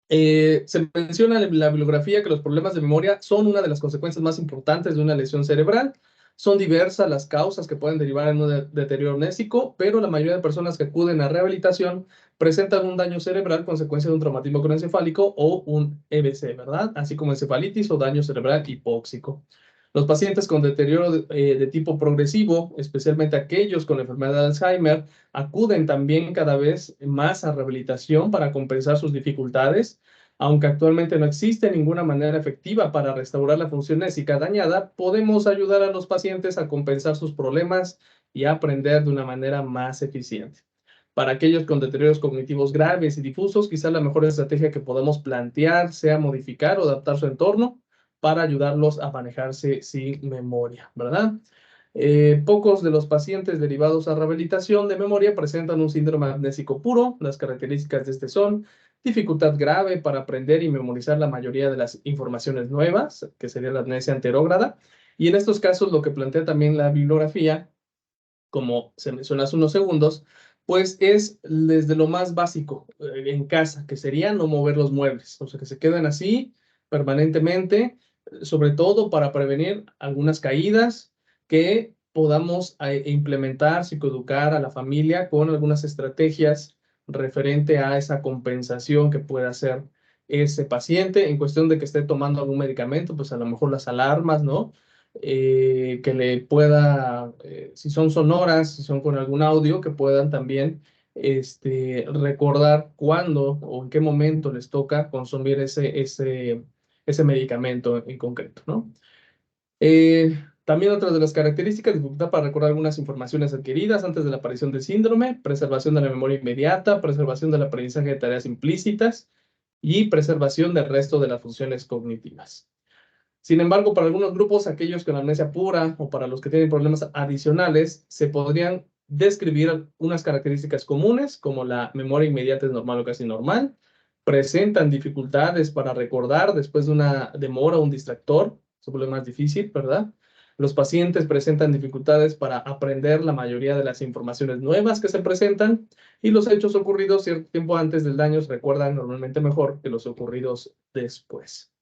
Se menciona en la bibliografía que los problemas de memoria son una de las consecuencias más importantes de una lesión cerebral. Son diversas las causas que pueden derivar en un deterioro amnésico, pero la mayoría de personas que acuden a rehabilitación presentan un daño cerebral consecuencia de un traumatismo craneoencefálico o un EBC, ¿verdad? Así como encefalitis o daño cerebral hipóxico. Los pacientes con deterioro de tipo progresivo, especialmente aquellos con enfermedad de Alzheimer, acuden también cada vez más a rehabilitación para compensar sus dificultades. Aunque actualmente no existe ninguna manera efectiva para restaurar la función nésica dañada, podemos ayudar a los pacientes a compensar sus problemas y a aprender de una manera más eficiente. Para aquellos con deterioros cognitivos graves y difusos, quizás la mejor estrategia que podamos plantear sea modificar o adaptar su entorno para ayudarlos a manejarse sin memoria, ¿verdad? Pocos de los pacientes derivados a rehabilitación de memoria presentan un síndrome amnésico puro. Las características de este son dificultad grave para aprender y memorizar la mayoría de las informaciones nuevas, que sería la amnesia anterógrada. Y en estos casos, lo que plantea también la bibliografía, como se mencionó hace unos segundos, pues es desde lo más básico en casa, que sería no mover los muebles, o sea, que se queden así permanentemente, sobre todo para prevenir algunas caídas, que podamos implementar, psicoeducar a la familia con algunas estrategias referente a esa compensación que pueda hacer ese paciente en cuestión de que esté tomando algún medicamento, pues a lo mejor las alarmas, ¿no? Que le pueda, si son sonoras, si son con algún audio, que puedan también recordar cuándo o en qué momento les toca consumir ese medicamento en concreto, ¿no? También otra de las características, dificultad para recordar algunas informaciones adquiridas antes de la aparición del síndrome, preservación de la memoria inmediata, preservación del aprendizaje de tareas implícitas y preservación del resto de las funciones cognitivas. Sin embargo, para algunos grupos, aquellos con amnesia pura o para los que tienen problemas adicionales, se podrían describir unas características comunes, como la memoria inmediata es normal o casi normal, presentan dificultades para recordar después de una demora o un distractor, se vuelve más difícil, ¿verdad? Los pacientes presentan dificultades para aprender la mayoría de las informaciones nuevas que se presentan y los hechos ocurridos cierto tiempo antes del daño se recuerdan normalmente mejor que los ocurridos después.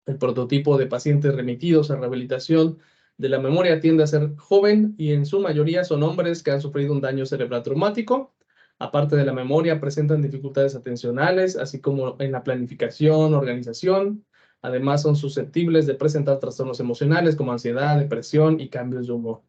El prototipo de pacientes remitidos a rehabilitación de la memoria tiende a ser joven y en su mayoría son hombres que han sufrido un daño cerebral traumático. Aparte de la memoria, presentan dificultades atencionales, así como en la planificación, organización. Además, son susceptibles de presentar trastornos emocionales como ansiedad, depresión y cambios de humor.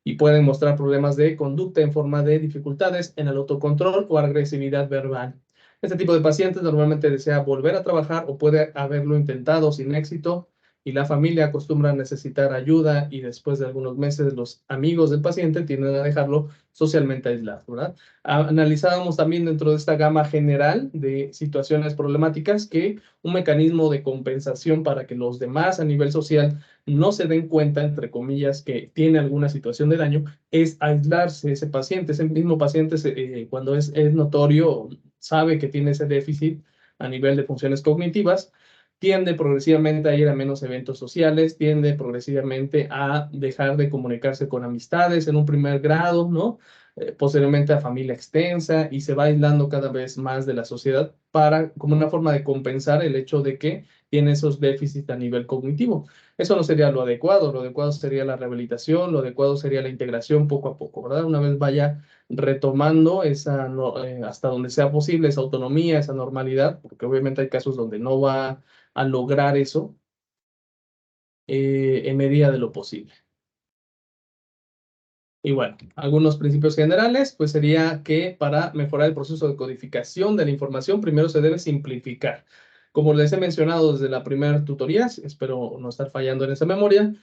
Y pueden mostrar problemas de conducta en forma de dificultades en el autocontrol o agresividad verbal. Este tipo de pacientes normalmente desea volver a trabajar o puede haberlo intentado sin éxito y la familia acostumbra a necesitar ayuda y después de algunos meses los amigos del paciente tienden a dejarlo socialmente aislado, ¿verdad? Analizábamos también dentro de esta gama general de situaciones problemáticas que un mecanismo de compensación para que los demás a nivel social no se den cuenta, entre comillas, que tiene alguna situación de daño, es aislarse ese paciente. Ese mismo paciente, cuando es notorio, sabe que tiene ese déficit a nivel de funciones cognitivas, tiende progresivamente a ir a menos eventos sociales, tiende progresivamente a dejar de comunicarse con amistades en un primer grado, ¿no? Posteriormente a familia extensa y se va aislando cada vez más de la sociedad para, como una forma de compensar el hecho de que tiene esos déficits a nivel cognitivo. Eso no sería lo adecuado sería la rehabilitación, lo adecuado sería la integración poco a poco, ¿verdad? Una vez vaya retomando esa, hasta donde sea posible, esa autonomía, esa normalidad, porque obviamente hay casos donde no va a lograr eso en medida de lo posible. Y bueno, algunos principios generales, pues sería que para mejorar el proceso de codificación de la información, primero se debe simplificar. Como les he mencionado desde la primera tutoría, espero no estar fallando en esa memoria,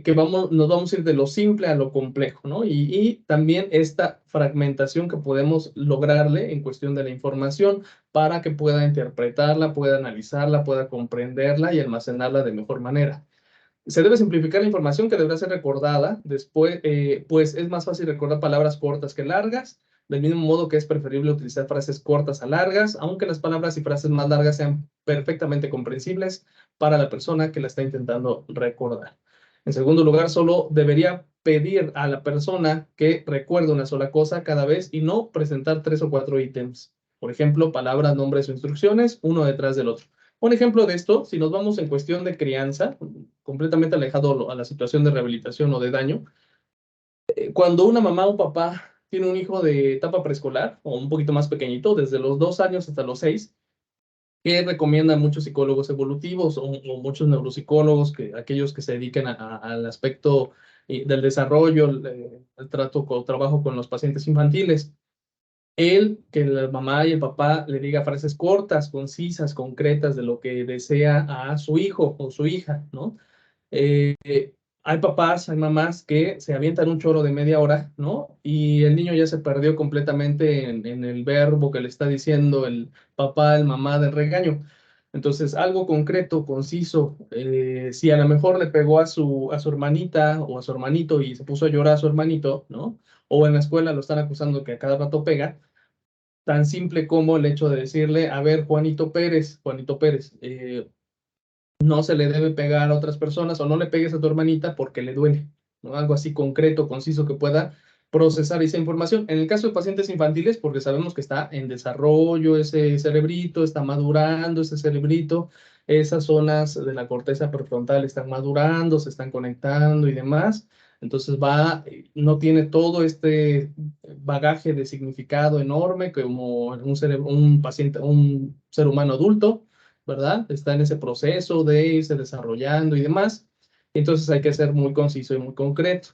que nos vamos a ir de lo simple a lo complejo, ¿no? Y también esta fragmentación que podemos lograrle en cuestión de la información para que pueda interpretarla, pueda analizarla, pueda comprenderla y almacenarla de mejor manera. Se debe simplificar la información que deberá ser recordada. Después, pues es más fácil recordar palabras cortas que largas, del mismo modo que es preferible utilizar frases cortas a largas, aunque las palabras y frases más largas sean perfectamente comprensibles para la persona que la está intentando recordar. En segundo lugar, solo debería pedir a la persona que recuerde una sola cosa cada vez y no presentar 3 o 4 ítems Por ejemplo, palabras, nombres o instrucciones, uno detrás del otro. Un ejemplo de esto, si nos vamos en cuestión de crianza, completamente alejado a la situación de rehabilitación o de daño, cuando una mamá o papá tiene un hijo de etapa preescolar o un poquito más pequeñito, desde los 2 años hasta los 6, que recomiendan muchos psicólogos evolutivos o muchos neuropsicólogos, aquellos que se dedican al aspecto del desarrollo, el trato o trabajo con los pacientes infantiles. Que la mamá y el papá le diga frases cortas, concisas, concretas de lo que desea a su hijo o su hija, ¿no? Eh, Hay papás, hay mamás que se avientan un choro de media hora, ¿no? Y el niño ya se perdió completamente en el verbo que le está diciendo el papá, el mamá del regaño. Entonces, algo concreto, conciso, si a lo mejor le pegó a su hermanita o a su hermanito y se puso a llorar a su hermanito, ¿no? O en la escuela lo están acusando que a cada rato pega, tan simple como el hecho de decirle, a ver, Juanito Pérez, no se le debe pegar a otras personas o no le pegues a tu hermanita porque le duele, ¿no? Algo así concreto, conciso que pueda procesar esa información. En el caso de pacientes infantiles, porque sabemos que está en desarrollo ese cerebrito, está madurando ese cerebrito, esas zonas de la corteza prefrontal están madurando, se están conectando y demás. Entonces no tiene todo este bagaje de significado enorme como un paciente, un ser humano adulto, ¿verdad? Está en ese proceso de irse desarrollando y demás. Entonces hay que ser muy conciso y muy concreto.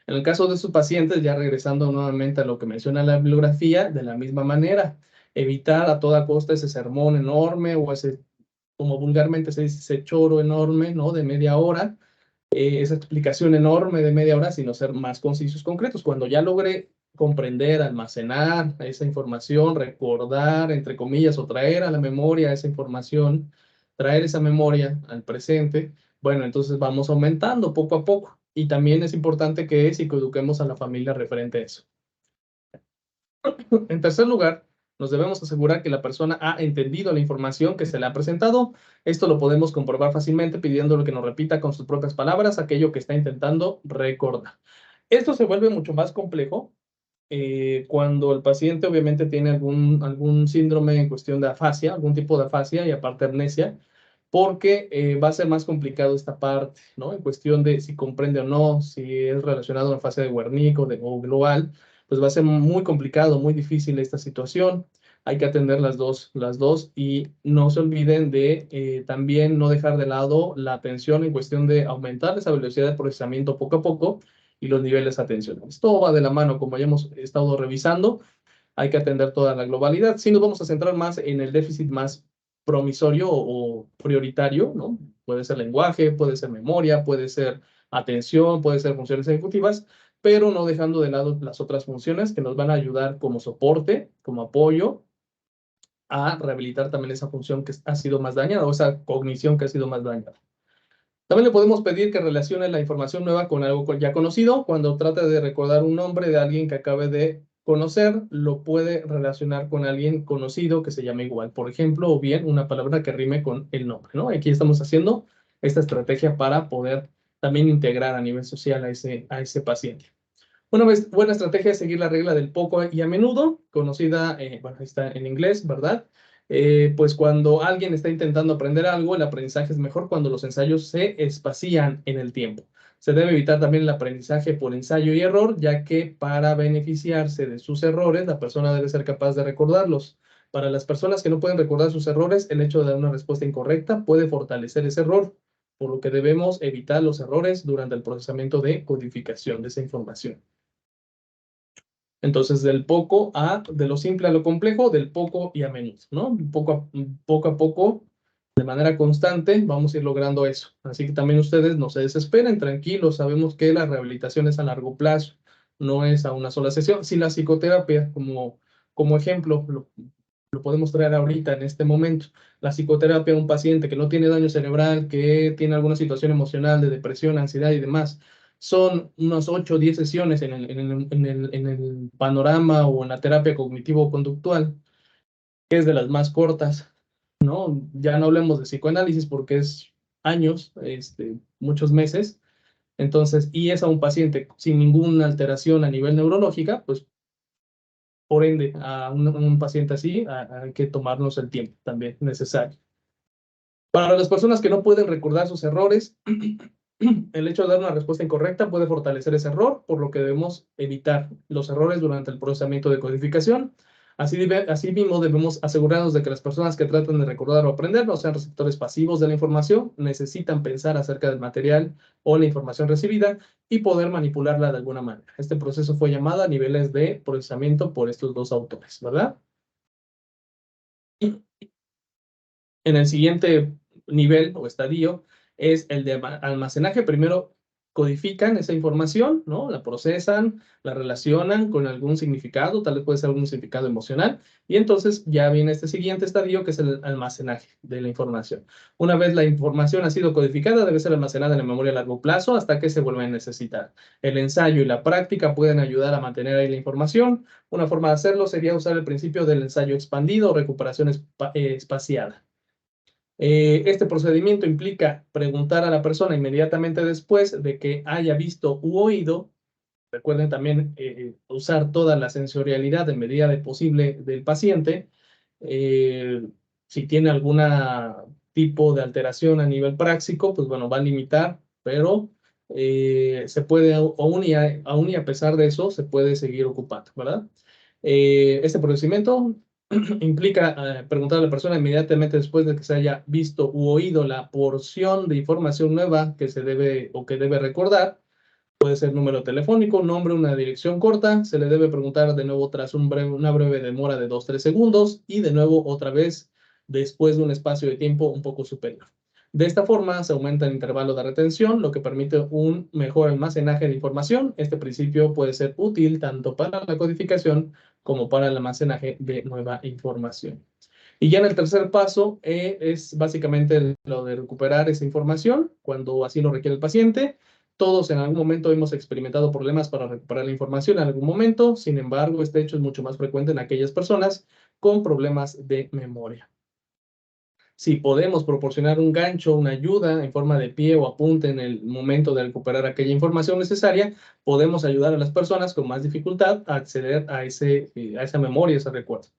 En el caso de sus pacientes, ya regresando nuevamente a lo que menciona la bibliografía, de la misma manera, evitar a toda costa ese sermón enorme o ese, como vulgarmente se dice, ese choro enorme, ¿no? De media hora, esa explicación enorme de media hora, sino ser más concisos, concretos. Cuando ya logré comprender, almacenar esa información, recordar, entre comillas, o traer a la memoria esa información, traer esa memoria al presente, bueno, entonces vamos aumentando poco a poco. Y también es importante que psicoeduquemos a la familia referente a eso. En tercer lugar, nos debemos asegurar que la persona ha entendido la información que se le ha presentado. Esto lo podemos comprobar fácilmente pidiéndole que nos repita con sus propias palabras aquello que está intentando recordar. Esto se vuelve mucho más complejo cuando el paciente obviamente tiene algún síndrome en cuestión de afasia, algún tipo de afasia y aparte amnesia, porque va a ser más complicado esta parte, ¿no? En cuestión de si comprende o no, si es relacionado a una fase de Wernicke o global, pues va a ser muy complicado, muy difícil esta situación. Hay que atender las dos y no se olviden de también no dejar de lado la atención en cuestión de aumentar esa velocidad de procesamiento poco a poco y los niveles atencionales. Todo va de la mano, como ya hemos estado revisando, hay que atender toda la globalidad. Sí nos vamos a centrar más en el déficit más promisorio o prioritario, ¿no? Puede ser lenguaje, puede ser memoria, puede ser atención, puede ser funciones ejecutivas, pero no dejando de lado las otras funciones que nos van a ayudar como soporte, como apoyo a rehabilitar también esa función que ha sido más dañada o esa cognición que ha sido más dañada. También le podemos pedir que relacione la información nueva con algo ya conocido. Cuando trate de recordar un nombre de alguien que acabe de conocer, lo puede relacionar con alguien conocido que se llame igual, por ejemplo, o bien una palabra que rime con el nombre, ¿no? Aquí estamos haciendo esta estrategia para poder también integrar a nivel social a ese paciente. Una buena estrategia es seguir la regla del poco y a menudo, conocida, bueno, está en inglés, ¿verdad? Pues cuando alguien está intentando aprender algo, el aprendizaje es mejor cuando los ensayos se espacían en el tiempo. Se debe evitar también el aprendizaje por ensayo y error, ya que para beneficiarse de sus errores, la persona debe ser capaz de recordarlos. Para las personas que no pueden recordar sus errores, el hecho de dar una respuesta incorrecta puede fortalecer ese error, por lo que debemos evitar los errores durante el procesamiento de codificación de esa información. Entonces, de lo simple a lo complejo, del poco y a menudo, ¿no? Poco a poco, de manera constante, vamos a ir logrando eso. Así que también ustedes no se desesperen, tranquilos, sabemos que la rehabilitación es a largo plazo, no es a una sola sesión. Si la psicoterapia, como ejemplo, lo podemos traer ahorita en este momento, la psicoterapia a un paciente que no tiene daño cerebral, que tiene alguna situación emocional de depresión, ansiedad y demás, son unas 8 o 10 sesiones en el panorama o en la terapia cognitivo-conductual, que es de las más cortas, ¿no? Ya no hablemos de psicoanálisis porque es años, muchos meses. Entonces, y es a un paciente sin ninguna alteración a nivel neurológica, pues por ende, a un paciente así hay que tomarnos el tiempo también necesario. Para las personas que no pueden recordar sus errores, el hecho de dar una respuesta incorrecta puede fortalecer ese error, por lo que debemos evitar los errores durante el procesamiento de codificación. Así mismo, debemos asegurarnos de que las personas que tratan de recordar o aprender no sean receptores pasivos de la información, necesitan pensar acerca del material o la información recibida y poder manipularla de alguna manera. Este proceso fue llamado a niveles de procesamiento por estos dos autores, ¿verdad? En el siguiente nivel o estadio es el de almacenaje. Primero codifican esa información, ¿no? La procesan, la relacionan con algún significado, tal vez puede ser algún significado emocional, y entonces ya viene este siguiente estadio que es el almacenaje de la información. Una vez la información ha sido codificada, debe ser almacenada en la memoria a largo plazo hasta que se vuelva a necesitar. El ensayo y la práctica pueden ayudar a mantener ahí la información. Una forma de hacerlo sería usar el principio del ensayo expandido o recuperación espaciada. Este procedimiento implica preguntar a la persona inmediatamente después de que haya visto u oído. Recuerden también usar toda la sensorialidad en medida de posible del paciente. Eh, si tiene algún tipo de alteración a nivel práctico, pues bueno, va a limitar, pero se puede, aún y a pesar de eso, se puede seguir ocupando, ¿verdad? Este procedimiento implica preguntar a la persona inmediatamente después de que se haya visto u oído la porción de información nueva que se debe o que debe recordar. Puede ser número telefónico, nombre, una dirección corta. Se le debe preguntar de nuevo tras una breve demora de 2-3 segundos y de nuevo otra vez después de un espacio de tiempo un poco superior. De esta forma se aumenta el intervalo de retención, lo que permite un mejor almacenaje de información. Este principio puede ser útil tanto para la codificación como para el almacenaje de nueva información. Y ya en el tercer paso es básicamente lo de recuperar esa información cuando así lo requiere el paciente. Todos en algún momento hemos experimentado problemas para recuperar la información en algún momento. Sin embargo, este hecho es mucho más frecuente en aquellas personas con problemas de memoria. Si podemos proporcionar un gancho, una ayuda en forma de pie o apunte en el momento de recuperar aquella información necesaria, podemos ayudar a las personas con más dificultad a acceder a esa memoria, ese recuerdo.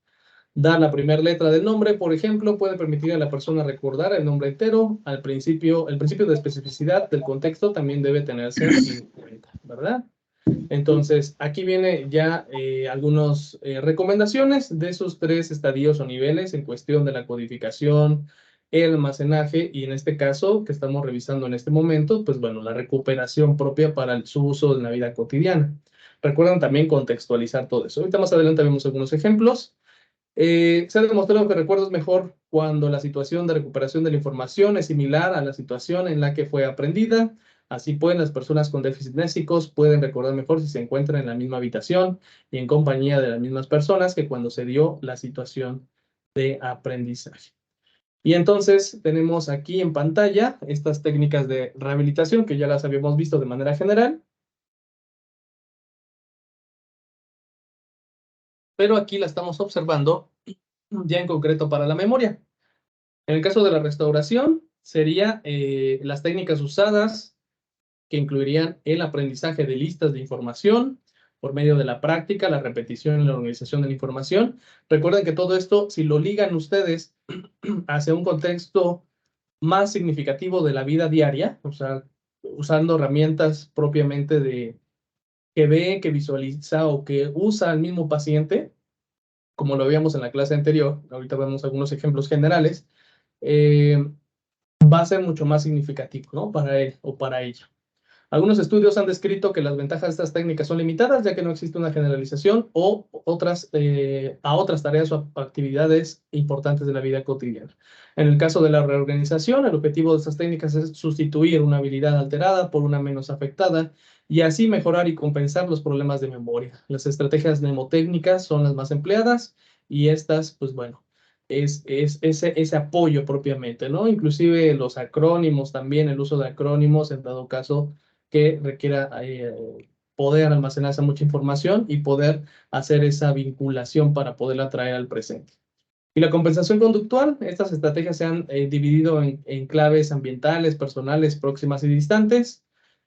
Dar la primera letra del nombre, por ejemplo, puede permitir a la persona recordar el nombre entero. El principio de especificidad del contexto también debe tenerse en cuenta, ¿verdad? Entonces, aquí viene ya algunas recomendaciones de esos 3 estadios o niveles en cuestión de la codificación, el almacenaje y en este caso que estamos revisando en este momento, pues bueno, la recuperación propia para su uso en la vida cotidiana. Recuerden también contextualizar todo eso. Ahorita más adelante vemos algunos ejemplos. Se ha demostrado que recuerdo es mejor cuando la situación de recuperación de la información es similar a la situación en la que fue aprendida. Así pues, las personas con déficit léxicos pueden recordar mejor si se encuentran en la misma habitación y en compañía de las mismas personas que cuando se dio la situación de aprendizaje. Y entonces tenemos aquí en pantalla estas técnicas de rehabilitación que ya las habíamos visto de manera general. Pero aquí la estamos observando ya en concreto para la memoria. En el caso de la restauración, serían las técnicas usadas que incluirían el aprendizaje de listas de información por medio de la práctica, la repetición y la organización de la información. Recuerden que todo esto, si lo ligan ustedes hacia un contexto más significativo de la vida diaria, o sea, usando herramientas propiamente que ve, que visualiza o que usa el mismo paciente, como lo veíamos en la clase anterior, ahorita vemos algunos ejemplos generales, eh, va a ser mucho más significativo, ¿no? Para él o para ella. Algunos estudios han descrito que las ventajas de estas técnicas son limitadas, ya que no existe una generalización o a otras tareas o actividades importantes de la vida cotidiana. En el caso de la reorganización, el objetivo de estas técnicas es sustituir una habilidad alterada por una menos afectada y así mejorar y compensar los problemas de memoria. Las estrategias mnemotécnicas son las más empleadas y estas, pues bueno, es ese apoyo propiamente, ¿no? Inclusive los acrónimos también, el uso de acrónimos en dado caso que requiera poder almacenar esa mucha información y poder hacer esa vinculación para poderla traer al presente. Y la compensación conductual, estas estrategias se han dividido en claves ambientales, personales, próximas y distantes.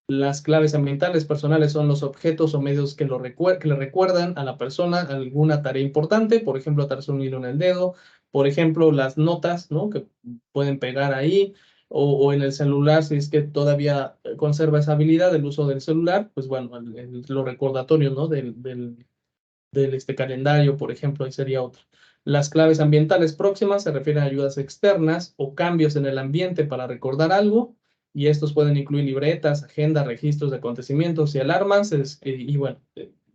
Las claves ambientales personales son los objetos o medios que, que le recuerdan a la persona alguna tarea importante, por ejemplo, atarse un hilo en el dedo, por ejemplo, las notas, ¿no? Que pueden pegar ahí, o en el celular, si es que todavía conserva esa habilidad, el uso del celular, pues bueno, los recordatorios, ¿no? Del calendario, por ejemplo, ahí sería otro. Las claves ambientales próximas se refieren a ayudas externas o cambios en el ambiente para recordar algo, y estos pueden incluir libretas, agendas, registros de acontecimientos y alarmas. Y bueno,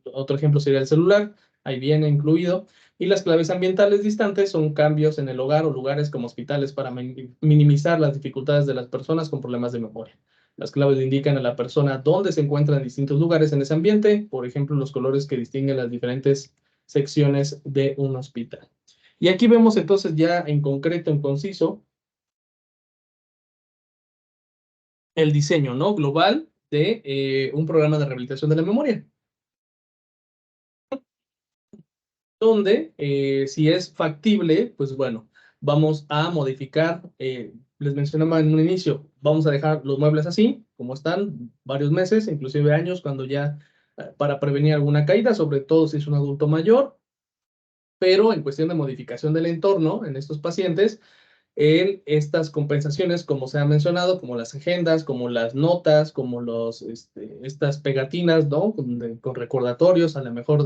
otro ejemplo sería el celular, ahí viene incluido. Y las claves ambientales distantes son cambios en el hogar o lugares como hospitales para minimizar las dificultades de las personas con problemas de memoria. Las claves le indican a la persona dónde se encuentran distintos lugares en ese ambiente, por ejemplo, los colores que distinguen las diferentes secciones de un hospital. Y aquí vemos entonces ya en concreto, en conciso, el diseño, ¿no? Global de un programa de rehabilitación de la memoria, donde si es factible, pues bueno, vamos a modificar, les mencionaba en un inicio, vamos a dejar los muebles así, como están, varios meses, inclusive años, cuando ya, para prevenir alguna caída, sobre todo si es un adulto mayor, pero en cuestión de modificación del entorno en estos pacientes, en estas compensaciones, como se ha mencionado, como las agendas, como las notas, como estas pegatinas, ¿no? Con recordatorios, a lo mejor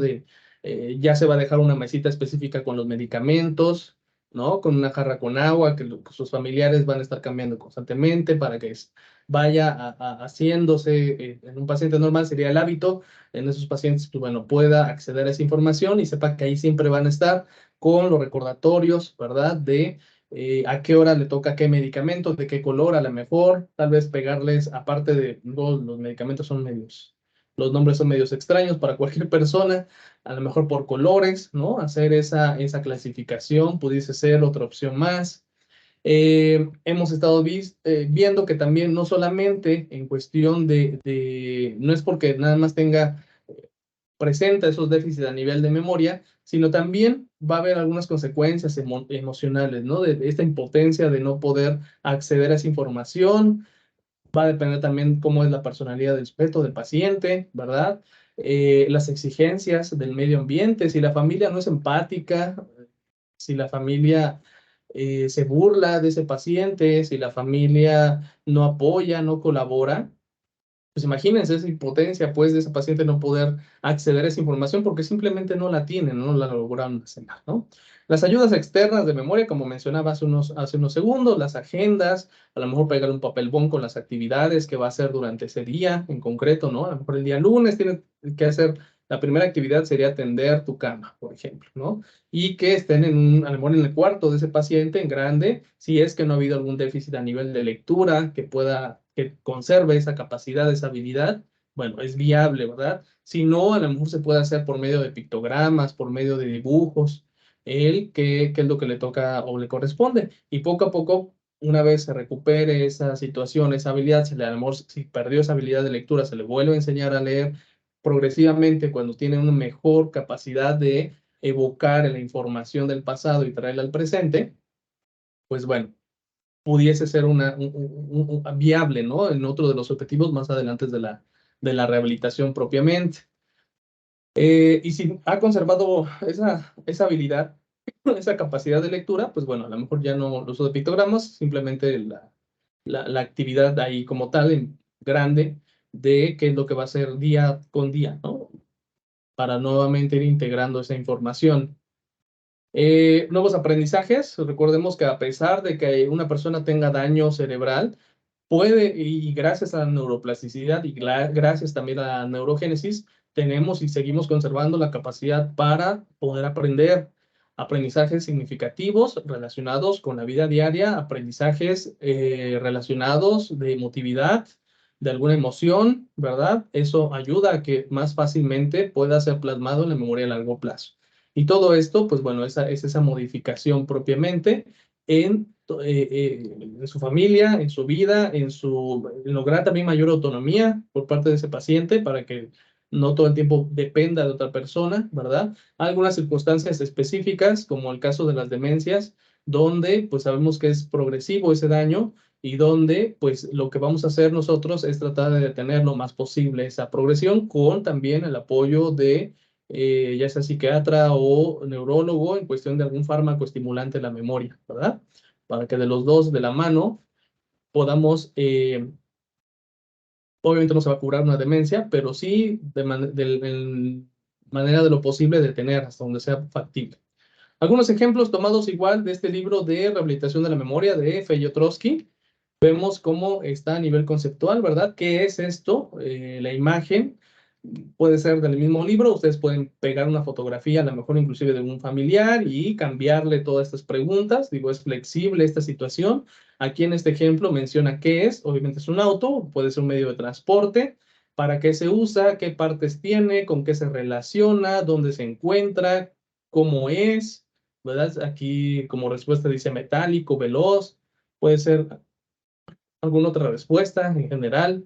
ya se va a dejar una mesita específica con los medicamentos, ¿no? Con una jarra con agua que sus familiares van a estar cambiando constantemente para que vaya haciéndose, en un paciente normal sería el hábito, en esos pacientes, pues bueno, pueda acceder a esa información y sepa que ahí siempre van a estar con los recordatorios, ¿verdad? De a qué hora le toca qué medicamentos, de qué color, a lo mejor, tal vez pegarles, aparte de los medicamentos son medios, los nombres son medios extraños para cualquier persona, a lo mejor por colores, ¿no? Hacer esa clasificación pudiese ser otra opción más. Hemos estado viendo que también no solamente en cuestión no es porque nada más tenga presenta esos déficits a nivel de memoria, sino también va a haber algunas consecuencias emocionales, ¿no? De esta impotencia de no poder acceder a esa información. Va a depender también cómo es la personalidad del sujeto, del paciente, ¿verdad? Las exigencias del medio ambiente, si la familia no es empática, si la familia se burla de ese paciente, si la familia no apoya, no colabora, pues imagínense esa impotencia, pues, de ese paciente no poder acceder a esa información porque simplemente no la tienen, no la lograron hacer, ¿no? Las ayudas externas de memoria, como mencionaba hace unos segundos, las agendas, a lo mejor pegar un papel bond con las actividades que va a hacer durante ese día en concreto, ¿no? A lo mejor el día lunes tiene que hacer, la primera actividad sería tender tu cama, por ejemplo, ¿no? Y que estén a lo mejor en el cuarto de ese paciente en grande, si es que no ha habido algún déficit a nivel de lectura, que conserve esa capacidad, esa habilidad, bueno, es viable, ¿verdad? Si no, a lo mejor se puede hacer por medio de pictogramas, por medio de dibujos, qué es lo que le toca o le corresponde. Y poco a poco, una vez se recupere esa situación, esa habilidad, a lo mejor si perdió esa habilidad de lectura, se le vuelve a enseñar a leer progresivamente cuando tiene una mejor capacidad de evocar la información del pasado y traerla al presente, pues bueno, pudiese ser viable, ¿no? En otro de los objetivos más adelante de la rehabilitación propiamente. Y si ha conservado esa habilidad, esa capacidad de lectura, pues bueno, a lo mejor ya no el uso de pictogramas, simplemente la actividad ahí como tal, en grande, de qué es lo que va a hacer día con día, ¿no? Para nuevamente ir integrando esa información. Nuevos aprendizajes. Recordemos que a pesar de que una persona tenga daño cerebral, puede, y gracias a la neuroplasticidad y gracias también a la neurogénesis, tenemos y seguimos conservando la capacidad para poder aprender aprendizajes significativos relacionados con la vida diaria, aprendizajes relacionados de emotividad, de alguna emoción, ¿verdad? Eso ayuda a que más fácilmente pueda ser plasmado en la memoria a largo plazo. Y todo esto, pues bueno, es esa modificación propiamente en su familia, en su vida, en lograr también mayor autonomía por parte de ese paciente para que no todo el tiempo dependa de otra persona, ¿verdad? Algunas circunstancias específicas, como el caso de las demencias, donde pues sabemos que es progresivo ese daño, y donde pues lo que vamos a hacer nosotros es tratar de detener lo más posible esa progresión con también el apoyo de ya sea psiquiatra o neurólogo en cuestión de algún fármaco estimulante de la memoria, ¿verdad? Para que de los dos de la mano podamos, obviamente no se va a curar una demencia, pero sí en manera de lo posible detener hasta donde sea factible. Algunos ejemplos tomados igual de este libro de rehabilitación de la memoria de Feyotrowski. Vemos cómo está a nivel conceptual, ¿verdad? ¿Qué es esto? La imagen puede ser del mismo libro, ustedes pueden pegar una fotografía, a lo mejor inclusive de un familiar y cambiarle todas estas preguntas. Digo, es flexible esta situación. Aquí en este ejemplo menciona qué es, obviamente es un auto, puede ser un medio de transporte, para qué se usa, qué partes tiene, con qué se relaciona, dónde se encuentra, cómo es, ¿verdad? Aquí como respuesta dice metálico, veloz, puede ser alguna otra respuesta en general,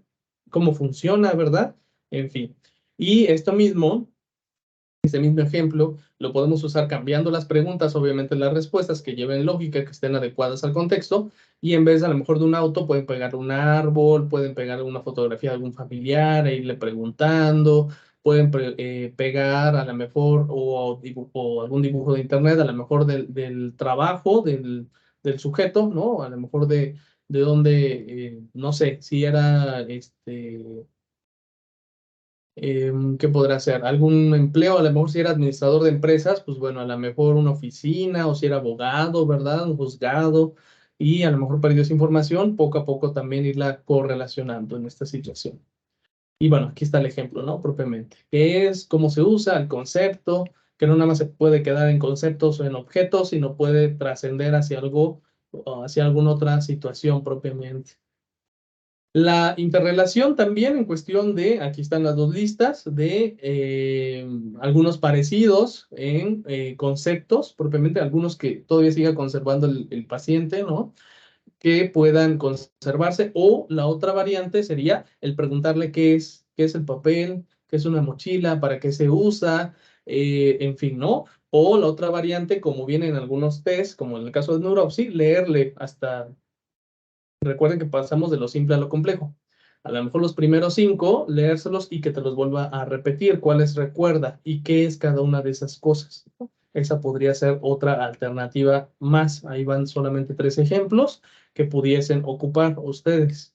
cómo funciona, ¿verdad? En fin. Y esto mismo, ese mismo ejemplo, lo podemos usar cambiando las preguntas, obviamente las respuestas que lleven lógica, que estén adecuadas al contexto, y en vez a lo mejor de un auto, pueden pegar un árbol, pueden pegar una fotografía de algún familiar e irle preguntando, pueden pegar a lo mejor o algún dibujo de internet, a lo mejor del trabajo del sujeto, ¿no? A lo mejor de donde, no sé, si era ¿qué podrá ser? ¿Algún empleo? A lo mejor si era administrador de empresas, pues bueno, a lo mejor una oficina, o si era abogado, ¿verdad? Un juzgado, y a lo mejor perdió esa información, poco a poco también irla correlacionando en esta situación. Y bueno, aquí está el ejemplo, ¿no? Propiamente. ¿Qué es? ¿Cómo se usa? El concepto, que no nada más se puede quedar en conceptos o en objetos, sino puede trascender hacia algo, o hacia alguna otra situación propiamente. La interrelación también en cuestión de, aquí están las dos listas, de algunos parecidos en conceptos, propiamente algunos que todavía siga conservando el paciente, ¿no? Que puedan conservarse, o la otra variante sería el preguntarle qué es el papel, qué es una mochila, para qué se usa, en fin, ¿no? O la otra variante, como viene en algunos test, como en el caso de Neuropsy, leerle hasta. Recuerden que pasamos de lo simple a lo complejo. A lo mejor los primeros 5, leérselos y que te los vuelva a repetir cuáles recuerda y qué es cada una de esas cosas. Esa podría ser otra alternativa más. Ahí van solamente 3 ejemplos que pudiesen ocupar ustedes.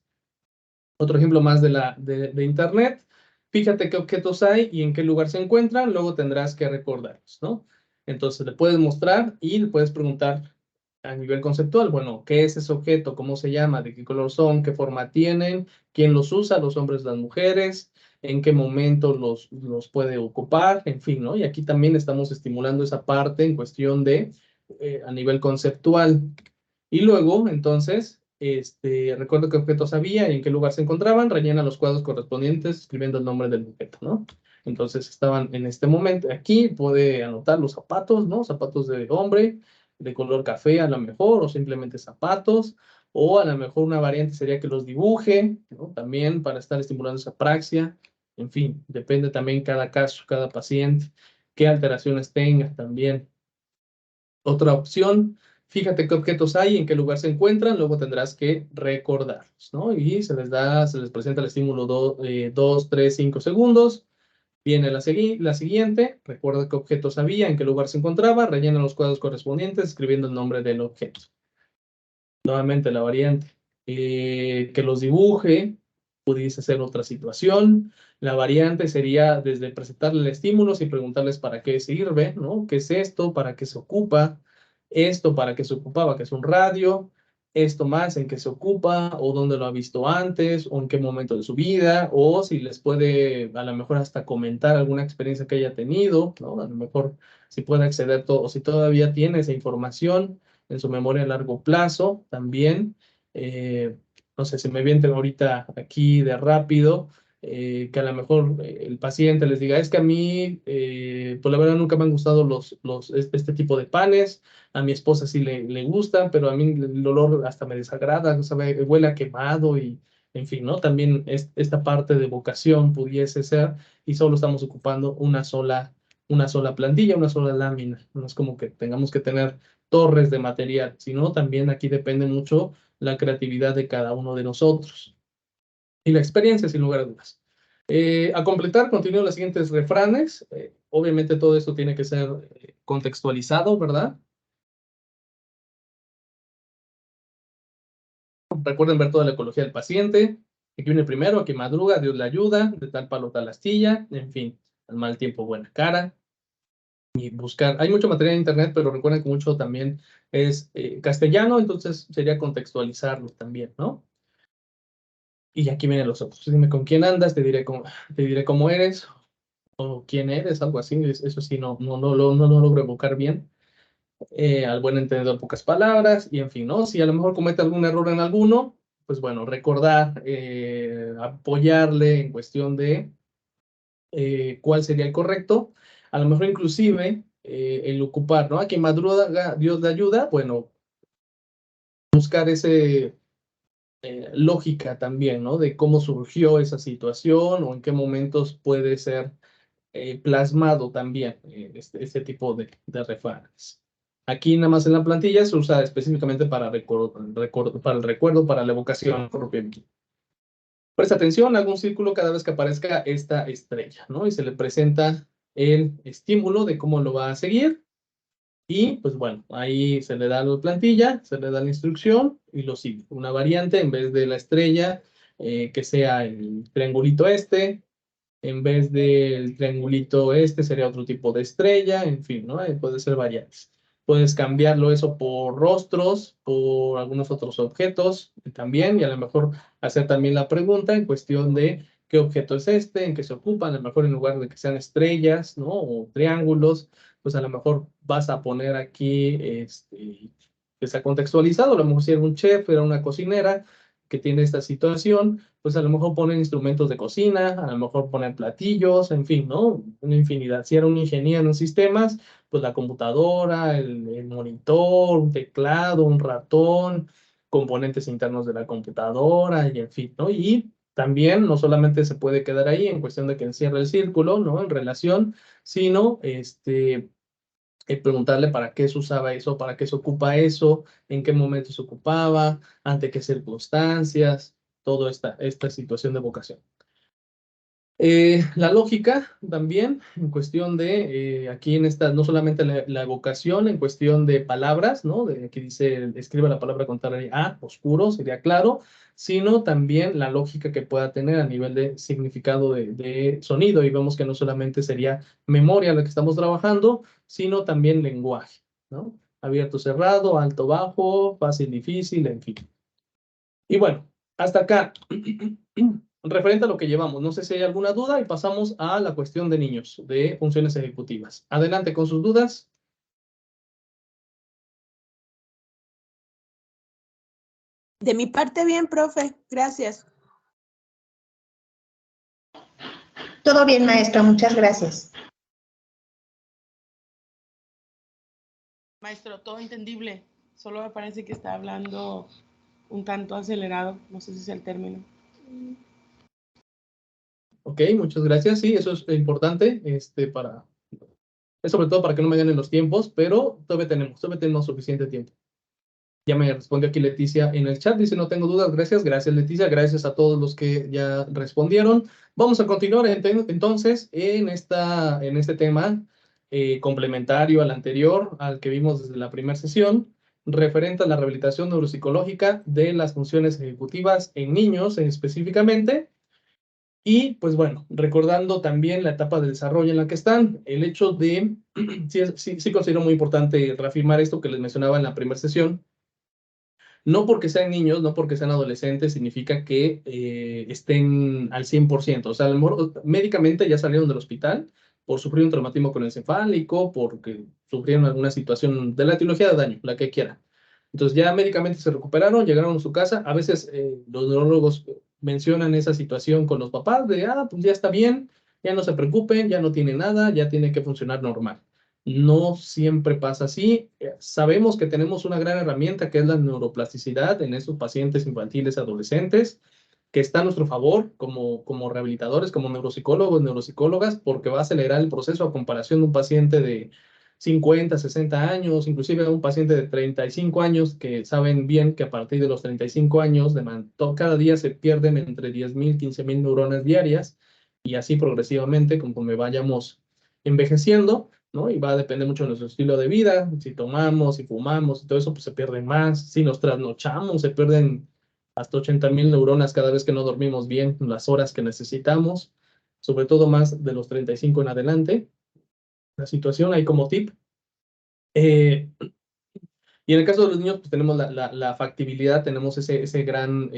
Otro ejemplo más de Internet. Fíjate qué objetos hay y en qué lugar se encuentran, luego tendrás que recordarlos, ¿no? Entonces le puedes mostrar y le puedes preguntar a nivel conceptual, bueno, ¿qué es ese objeto? ¿Cómo se llama? ¿De qué color son? ¿Qué forma tienen? ¿Quién los usa? ¿Los hombres, las mujeres? ¿En qué momento los puede ocupar? En fin, ¿no? Y aquí también estamos estimulando esa parte en cuestión de a nivel conceptual. Y luego, entonces, recuerdo qué objetos había y en qué lugar se encontraban, rellena los cuadros correspondientes escribiendo el nombre del objeto, ¿no? Entonces estaban en este momento, aquí puede anotar los zapatos, ¿no? Zapatos de hombre, de color café a lo mejor, o simplemente zapatos, o a lo mejor una variante sería que los dibuje, ¿no? También para estar estimulando esa praxia, en fin, depende también cada caso, cada paciente, qué alteraciones tenga también. Otra opción, fíjate qué objetos hay, en qué lugar se encuentran, luego tendrás que recordarlos, ¿no? Y se les presenta el estímulo 2, 3, 5 segundos. Viene la siguiente, recuerda qué objetos había, en qué lugar se encontraba, rellena los cuadros correspondientes escribiendo el nombre del objeto. Nuevamente la variante, que los dibuje, pudiese ser otra situación. La variante sería desde presentarle el estímulo y preguntarles para qué sirve, ¿no? ¿Qué es esto? ¿Para qué se ocupa? Esto, ¿para qué se ocupaba? ¿Qué es un radio? Esto más, ¿en qué se ocupa? ¿O dónde lo ha visto antes? ¿O en qué momento de su vida? O si les puede a lo mejor hasta comentar alguna experiencia que haya tenido, ¿no? A lo mejor si puede acceder todo, o si todavía tiene esa información en su memoria a largo plazo también. No sé, si me vienen ahorita aquí de rápido, que a lo mejor el paciente les diga, es que a mí, pues la verdad nunca me han gustado este tipo de panes, a mi esposa sí le gustan, pero a mí el olor hasta me desagrada, sabe, huele a quemado y, en fin, ¿no? También esta parte de vocación pudiese ser y solo estamos ocupando una sola plantilla, una sola lámina. No es como que tengamos que tener torres de material, sino también aquí depende mucho la creatividad de cada uno de nosotros. Y la experiencia, sin lugar a dudas. A completar, continúo los siguientes refranes. Obviamente todo esto tiene que ser contextualizado, ¿verdad? Recuerden ver toda la ecología del paciente. Aquí viene primero, aquí madruga, Dios le ayuda, de tal palo tal astilla, en fin, al mal tiempo buena cara. Y buscar, hay mucho material en internet, pero recuerden que mucho también es castellano, entonces sería contextualizarlo también, ¿no? Y aquí vienen los otros. Dime con quién andas, te diré cómo eres, o quién eres, algo así. Eso sí, no lo logro evocar bien. Al buen entendedor, pocas palabras, y en fin, ¿no? Si a lo mejor comete algún error en alguno, pues bueno, recordar, apoyarle en cuestión de cuál sería el correcto. A lo mejor inclusive el ocupar, ¿no? A quien madruga, Dios le ayuda, bueno, buscar ese lógica también, ¿no? De cómo surgió esa situación o en qué momentos puede ser plasmado también este tipo de refranes. Aquí nada más en la plantilla se usa específicamente para, para el recuerdo, para la evocación propiamente. Presta atención, haga un círculo cada vez que aparezca esta estrella, ¿no? Y se le presenta el estímulo de cómo lo va a seguir. Y pues bueno, ahí se le da la plantilla, se le da la instrucción y lo sigue. Una variante en vez de la estrella, que sea el triangulito este, en vez del triangulito este sería otro tipo de estrella, en fin, ¿no? Puede ser variantes. Puedes cambiarlo eso por rostros, por algunos otros objetos también, y a lo mejor hacer también la pregunta en cuestión de qué objeto es este, en qué se ocupan, a lo mejor en lugar de que sean estrellas, ¿no? O triángulos, pues a lo mejor vas a poner aquí, que sea contextualizado, a lo mejor si era un chef, era una cocinera que tiene esta situación, pues a lo mejor ponen instrumentos de cocina, a lo mejor ponen platillos, en fin, ¿no? Una infinidad. Si era un ingeniero en sistemas, pues la computadora, el monitor, un teclado, un ratón, componentes internos de la computadora, y en fin, ¿no? Y también no solamente se puede quedar ahí en cuestión de que encierre el círculo, ¿no? En relación, sino preguntarle para qué se usaba eso, para qué se ocupa eso, en qué momento se ocupaba, ante qué circunstancias, toda esta situación de vocación. La lógica también, en cuestión de, aquí en esta, no solamente la evocación, en cuestión de palabras, ¿no? De, aquí dice, escriba la palabra contraria a, oscuro, sería claro, sino también la lógica que pueda tener a nivel de significado de sonido. Y vemos que no solamente sería memoria la que estamos trabajando, sino también lenguaje, ¿no? Abierto, cerrado, alto, bajo, fácil, difícil, en fin. Y bueno, hasta acá, referente a lo que llevamos, no sé si hay alguna duda y pasamos a la cuestión de niños, de funciones ejecutivas. Adelante con sus dudas. De mi parte, bien, profe. Gracias. Todo bien, maestra. Muchas gracias. Maestro, todo entendible. Solo me parece que está hablando un tanto acelerado. No sé si es el término. Ok, muchas gracias. Sí, eso es importante, es sobre todo para que no me ganen los tiempos, pero todavía tenemos suficiente tiempo. Ya me respondió aquí Leticia en el chat, dice no tengo dudas, gracias, gracias Leticia, gracias a todos los que ya respondieron. Vamos a continuar entonces en este tema complementario al anterior, al que vimos desde la primera sesión, referente a la rehabilitación neuropsicológica de las funciones ejecutivas en niños específicamente. Y pues bueno, recordando también la etapa de desarrollo en la que están, el hecho de, sí considero muy importante reafirmar esto que les mencionaba en la primera sesión. No porque sean niños, no porque sean adolescentes, significa que estén al 100%. O sea, a lo mejor médicamente ya salieron del hospital por sufrir un traumatismo craneoencefálico, porque sufrieron alguna situación de la etiología de daño, la que quiera. Entonces ya médicamente se recuperaron, llegaron a su casa. A veces los neurólogos mencionan esa situación con los papás de, pues ya está bien, ya no se preocupen, ya no tiene nada, ya tiene que funcionar normal. No siempre pasa así. Sabemos que tenemos una gran herramienta que es la neuroplasticidad en estos pacientes infantiles, adolescentes, que está a nuestro favor como rehabilitadores, como neuropsicólogos, neuropsicólogas, porque va a acelerar el proceso a comparación de un paciente de 50, 60 años, inclusive a un paciente de 35 años que saben bien que a partir de los 35 años cada día se pierden entre 10.000, 15.000 neuronas diarias y así progresivamente conforme vayamos envejeciendo, ¿no? Y va a depender mucho de nuestro estilo de vida, si tomamos, si fumamos y todo eso, pues se pierden más, si nos trasnochamos, se pierden hasta 80.000 neuronas cada vez que no dormimos bien las horas que necesitamos, sobre todo más de los 35 en adelante. La situación ahí como tip. Y en el caso de los niños, pues tenemos la factibilidad, tenemos ese gran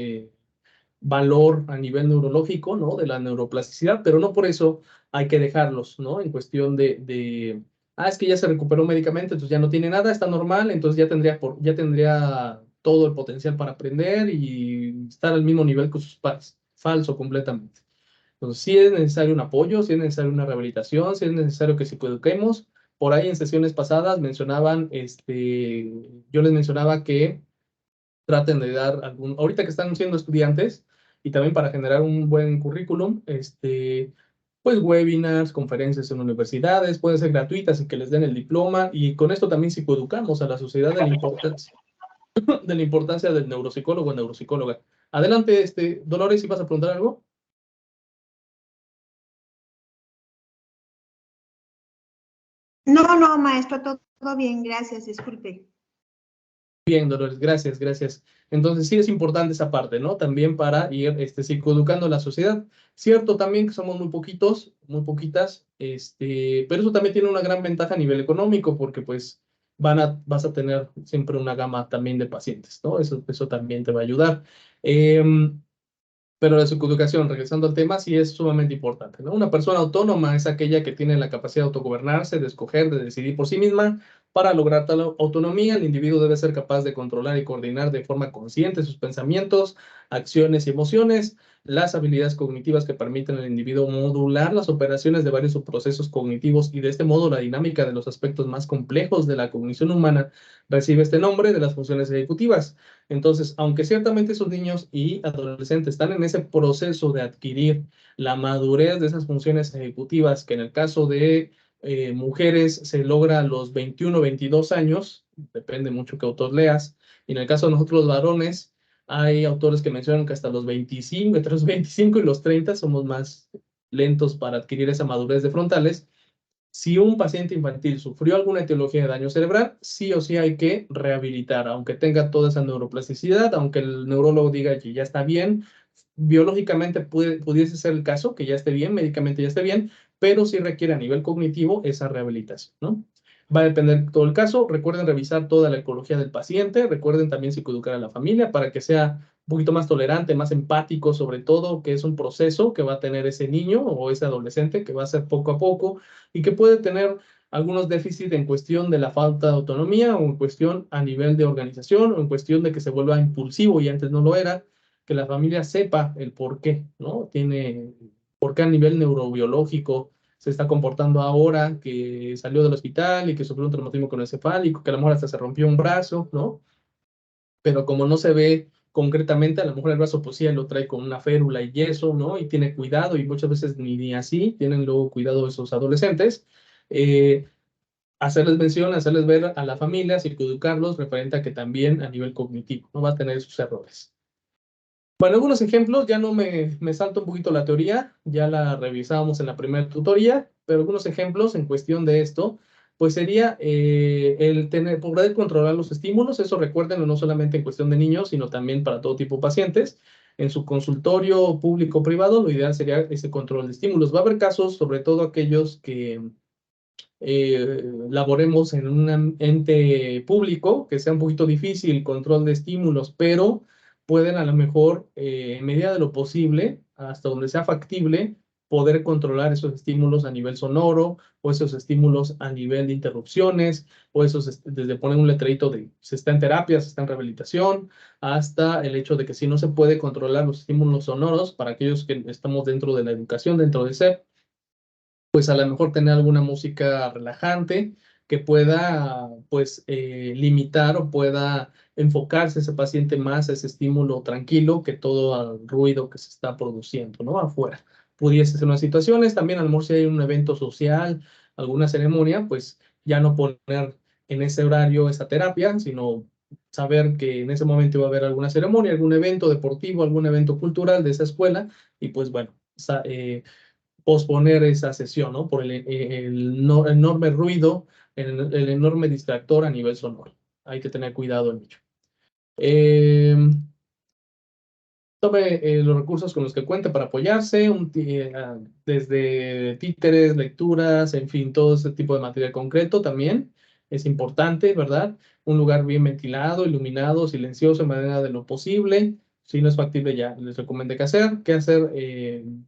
valor a nivel neurológico, ¿no? De la neuroplasticidad, pero no por eso hay que dejarlos, ¿no? En cuestión es que ya se recuperó médicamente, entonces ya no tiene nada, está normal, entonces ya tendría todo el potencial para aprender y estar al mismo nivel que sus padres. Falso completamente. Entonces, sí es necesario un apoyo, sí es necesario una rehabilitación, sí es necesario que psicoeduquemos. Por ahí en sesiones pasadas yo les mencionaba que traten de dar ahorita que están siendo estudiantes y también para generar un buen currículum, pues webinars, conferencias en universidades, pueden ser gratuitas y que les den el diploma y con esto también psicoeducamos a la sociedad de la importancia, de la importancia del neuropsicólogo o neuropsicóloga. Adelante, Dolores, ¿si vas a preguntar algo? No, maestro, todo bien, gracias, disculpe. Bien, Dolores, gracias, gracias. Entonces sí es importante esa parte, ¿no? También para ir psicoeducando a la sociedad. Cierto también que somos muy poquitos, muy poquitas, pero eso también tiene una gran ventaja a nivel económico porque pues vas a tener siempre una gama también de pacientes, ¿no? Eso también te va a ayudar. Pero la psicoeducación, regresando al tema, sí es sumamente importante, ¿no? Una persona autónoma es aquella que tiene la capacidad de autogobernarse, de escoger, de decidir por sí misma. Para lograr tal autonomía, el individuo debe ser capaz de controlar y coordinar de forma consciente sus pensamientos, acciones y emociones, las habilidades cognitivas que permiten al individuo modular las operaciones de varios subprocesos cognitivos y de este modo la dinámica de los aspectos más complejos de la cognición humana recibe este nombre de las funciones ejecutivas. Entonces, aunque ciertamente esos niños y adolescentes están en ese proceso de adquirir la madurez de esas funciones ejecutivas, que en el caso de mujeres se logra a los 21, 22 años, depende mucho qué autor leas, y en el caso de nosotros los varones, hay autores que mencionan que hasta los 25, entre los 25 y los 30 somos más lentos para adquirir esa madurez de frontales. Si un paciente infantil sufrió alguna etiología de daño cerebral, sí o sí hay que rehabilitar, aunque tenga toda esa neuroplasticidad, aunque el neurólogo diga que ya está bien, biológicamente pudiese ser el caso, que ya esté bien, médicamente ya esté bien, pero sí requiere a nivel cognitivo esa rehabilitación, ¿no? Va a depender todo el caso. Recuerden revisar toda la ecología del paciente, recuerden también psicoeducar a la familia para que sea un poquito más tolerante, más empático, sobre todo, que es un proceso que va a tener ese niño o ese adolescente que va a ser poco a poco y que puede tener algunos déficits en cuestión de la falta de autonomía o en cuestión a nivel de organización o en cuestión de que se vuelva impulsivo y antes no lo era, que la familia sepa el por qué, ¿no? Por qué a nivel neurobiológico se está comportando ahora, que salió del hospital y que sufrió un traumatismo craneoencefálico, que a lo mejor hasta se rompió un brazo, ¿no? Pero como no se ve concretamente, a lo mejor el brazo pues sí lo trae con una férula y yeso, ¿no? Y tiene cuidado y muchas veces ni así tienen luego cuidado esos adolescentes. Eh, Hacerles mención, hacerles ver a la familia, psicoeducarlos referente a que también a nivel cognitivo no va a tener sus errores. Bueno, algunos ejemplos, ya no me salto un poquito la teoría, ya la revisábamos en la primera tutoría, pero algunos ejemplos en cuestión de esto, pues sería poder controlar los estímulos, eso recuerden, no solamente en cuestión de niños, sino también para todo tipo de pacientes. En su consultorio público-privado, lo ideal sería ese control de estímulos. Va a haber casos, sobre todo aquellos que laboremos en un ente público, que sea un poquito difícil el control de estímulos, pero pueden a lo mejor, en medida de lo posible, hasta donde sea factible, poder controlar esos estímulos a nivel sonoro, o esos estímulos a nivel de interrupciones, o desde poner un letrerito de se está en terapia, se está en rehabilitación, hasta el hecho de que si no se puede controlar los estímulos sonoros, para aquellos que estamos dentro de la educación, dentro de SEP, pues a lo mejor tener alguna música relajante que pueda, pues, limitar o pueda enfocarse ese paciente más a ese estímulo tranquilo que todo el ruido que se está produciendo, ¿no? Afuera. Pudiese ser unas situaciones, también a lo mejor si hay un evento social, alguna ceremonia, pues ya no poner en ese horario esa terapia, sino saber que en ese momento iba a haber alguna ceremonia, algún evento deportivo, algún evento cultural de esa escuela, y pues bueno, posponer esa sesión, ¿no? Por el enorme ruido, el enorme distractor a nivel sonoro. Hay que tener cuidado en ello. Tome los recursos con los que cuente para apoyarse, desde títeres, lecturas, en fin, todo ese tipo de material concreto también es importante, ¿verdad? Un lugar bien ventilado, iluminado, silencioso en manera de lo posible. Si no es factible, ya les recomiendo qué hacer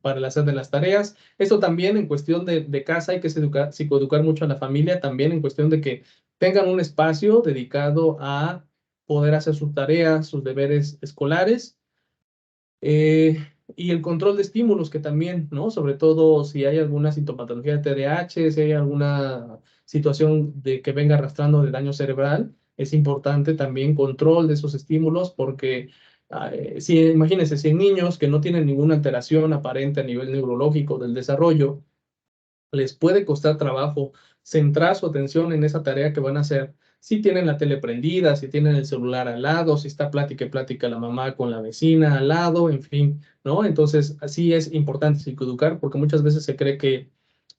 para el hacer de las tareas. Esto también en cuestión de casa, hay que psicoeducar mucho a la familia, también en cuestión de que tengan un espacio dedicado a poder hacer sus tareas, sus deberes escolares. Y el control de estímulos que también, ¿no? Sobre todo si hay alguna sintomatología de TDAH, si hay alguna situación de que venga arrastrando de daño cerebral, es importante también control de esos estímulos porque si imagínense, si hay niños que no tienen ninguna alteración aparente a nivel neurológico del desarrollo, les puede costar trabajo centrar su atención en esa tarea que van a hacer. Si tienen la tele prendida, si tienen el celular al lado, si está plática y plática la mamá con la vecina al lado, en fin, ¿no? Entonces, así es importante psicoeducar porque muchas veces se cree que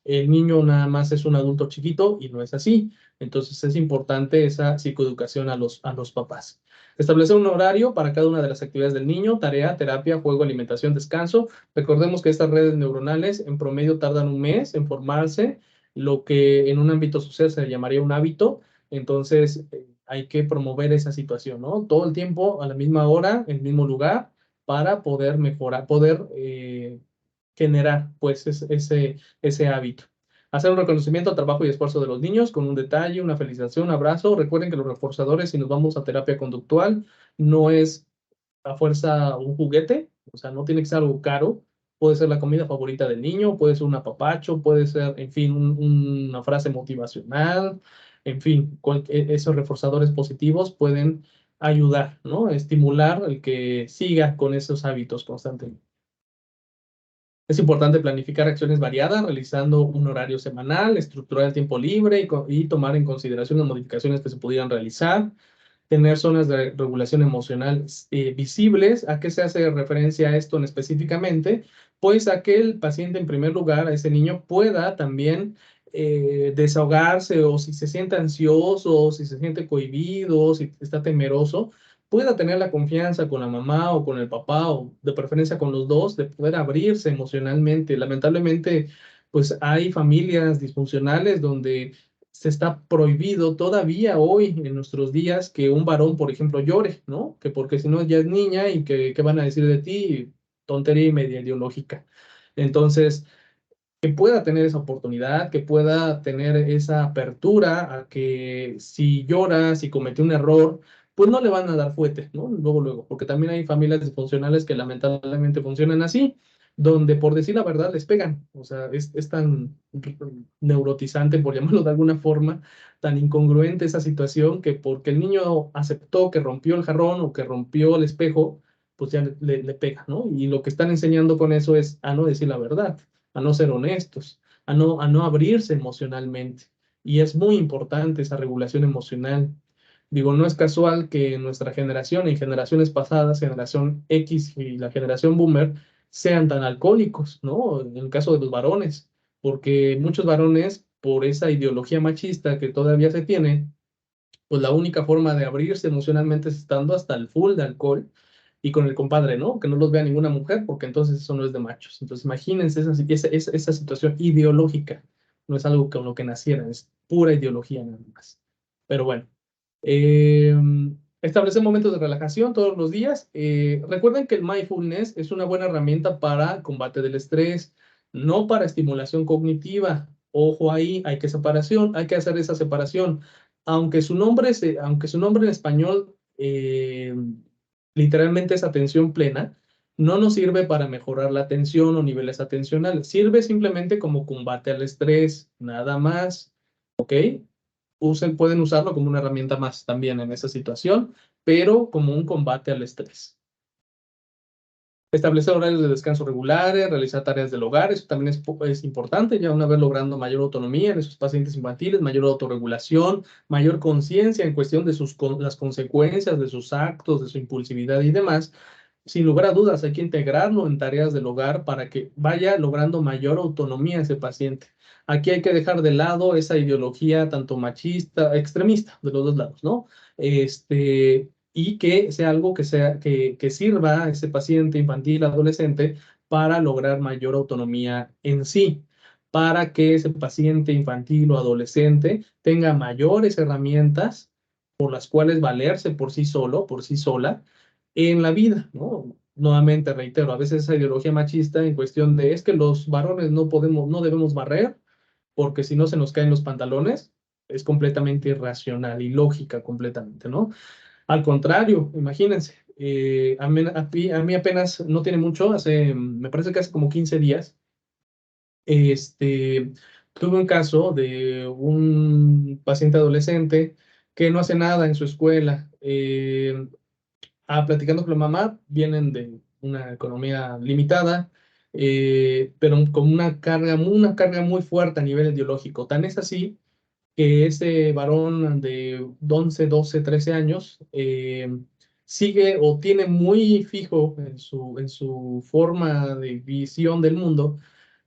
el niño nada más es un adulto chiquito y no es así. Entonces, es importante esa psicoeducación a los papás. Establecer un horario para cada una de las actividades del niño, tarea, terapia, juego, alimentación, descanso. Recordemos que estas redes neuronales en promedio tardan un mes en formarse, lo que en un ámbito social se llamaría un hábito. Entonces, hay que promover esa situación, ¿no? Todo el tiempo, a la misma hora, en el mismo lugar, para poder mejorar, poder generar, pues, ese hábito. Hacer un reconocimiento al trabajo y esfuerzo de los niños con un detalle, una felicitación, un abrazo. Recuerden que los reforzadores, si nos vamos a terapia conductual, no es a fuerza un juguete, o sea, no tiene que ser algo caro. Puede ser la comida favorita del niño, puede ser un apapacho, puede ser, en fin, una frase motivacional, en fin, esos reforzadores positivos pueden ayudar, ¿no? Estimular el que siga con esos hábitos constantemente. Es importante planificar acciones variadas, realizando un horario semanal, estructurar el tiempo libre y tomar en consideración las modificaciones que se pudieran realizar, tener zonas de regulación emocional visibles. ¿A qué se hace referencia a esto específicamente? Pues a que el paciente, en primer lugar, a ese niño pueda también desahogarse, o si se siente ansioso, o si se siente cohibido, si está temeroso, pueda tener la confianza con la mamá o con el papá, o de preferencia con los dos, de poder abrirse emocionalmente. Lamentablemente, pues hay familias disfuncionales donde se está prohibido todavía hoy en nuestros días que un varón, por ejemplo, llore, ¿no? Que porque si no ya es niña y que qué van a decir de ti, tontería y media ideológica. Entonces, que pueda tener esa oportunidad, que pueda tener esa apertura a que si llora, si cometió un error, pues no le van a dar fuete, ¿no? Luego, porque también hay familias disfuncionales que lamentablemente funcionan así, donde por decir la verdad les pegan, o sea, es tan neurotizante, por llamarlo de alguna forma, tan incongruente esa situación que porque el niño aceptó que rompió el jarrón o que rompió el espejo, pues ya le pega, ¿no? Y lo que están enseñando con eso es a no decir la verdad, a no ser honestos, a no abrirse emocionalmente. Y es muy importante esa regulación emocional. Digo, no es casual que en nuestra generación, en generaciones pasadas, generación X y la generación Boomer, sean tan alcohólicos, ¿no? En el caso de los varones, porque muchos varones, por esa ideología machista que todavía se tiene, pues la única forma de abrirse emocionalmente es estando hasta el full de alcohol y con el compadre, ¿no? Que no los vea ninguna mujer, porque entonces eso no es de machos. Entonces imagínense esa situación ideológica, no es algo con lo que nacieran, es pura ideología nada más. Pero bueno, eh, establecer momentos de relajación todos los días. Recuerden que el mindfulness es una buena herramienta para combate del estrés, no para estimulación cognitiva. Ojo ahí, hay que hacer esa separación. Aunque su nombre en español literalmente es atención plena, no nos sirve para mejorar la atención o niveles atencionales. Sirve simplemente como combate al estrés, nada más. ¿Ok? Pueden usarlo como una herramienta más también en esa situación, pero como un combate al estrés. Establecer horarios de descanso regulares, realizar tareas del hogar, eso también es importante, ya una vez logrando mayor autonomía en esos pacientes infantiles, mayor autorregulación, mayor conciencia en cuestión de las consecuencias de sus actos, de su impulsividad y demás. Sin lugar a dudas, hay que integrarlo en tareas del hogar para que vaya logrando mayor autonomía ese paciente. Aquí hay que dejar de lado esa ideología tanto machista, extremista, de los dos lados, ¿no? Y que sea algo que sirva a ese paciente infantil, adolescente, para lograr mayor autonomía en sí, para que ese paciente infantil o adolescente tenga mayores herramientas por las cuales valerse por sí solo, por sí sola, en la vida, ¿no? Nuevamente reitero, a veces esa ideología machista en cuestión de es que los varones no debemos barrer, porque si no se nos caen los pantalones, es completamente irracional y lógica completamente, ¿no? Al contrario, imagínense, a mí apenas no tiene mucho, me parece que hace como 15 días, tuve un caso de un paciente adolescente que no hace nada en su escuela. Platicando con la mamá, vienen de una economía limitada, pero con una carga muy fuerte a nivel ideológico. Tan es así que ese varón de 11, 12, 13 años sigue o tiene muy fijo en su forma de visión del mundo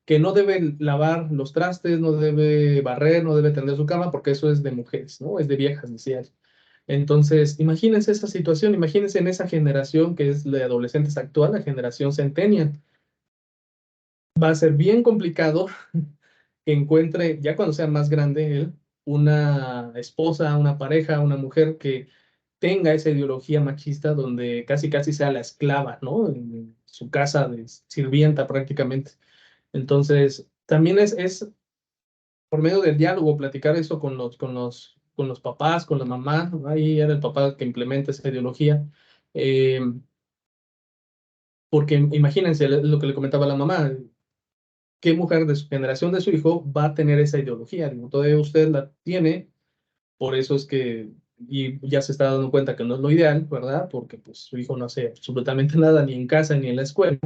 que no debe lavar los trastes, no debe barrer, no debe tender su cama, porque eso es de mujeres, ¿no? Es de viejas, decía él. Entonces, imagínense esa situación, imagínense en esa generación que es la de adolescentes actual, la generación centennial. Va a ser bien complicado que encuentre, ya cuando sea más grande él, una esposa, una pareja, una mujer que tenga esa ideología machista donde casi casi sea la esclava, ¿no? En su casa de sirvienta prácticamente. Entonces, también es por medio del diálogo platicar eso con los papás, con la mamá, ¿no? Ahí era el papá que implementa esa ideología. Eh, Porque imagínense lo que le comentaba la mamá, ¿qué mujer de su generación de su hijo va a tener esa ideología? Digo, todavía usted la tiene, por eso es que, y ya se está dando cuenta que no es lo ideal, ¿verdad? Porque pues su hijo no hace absolutamente nada, ni en casa ni en la escuela.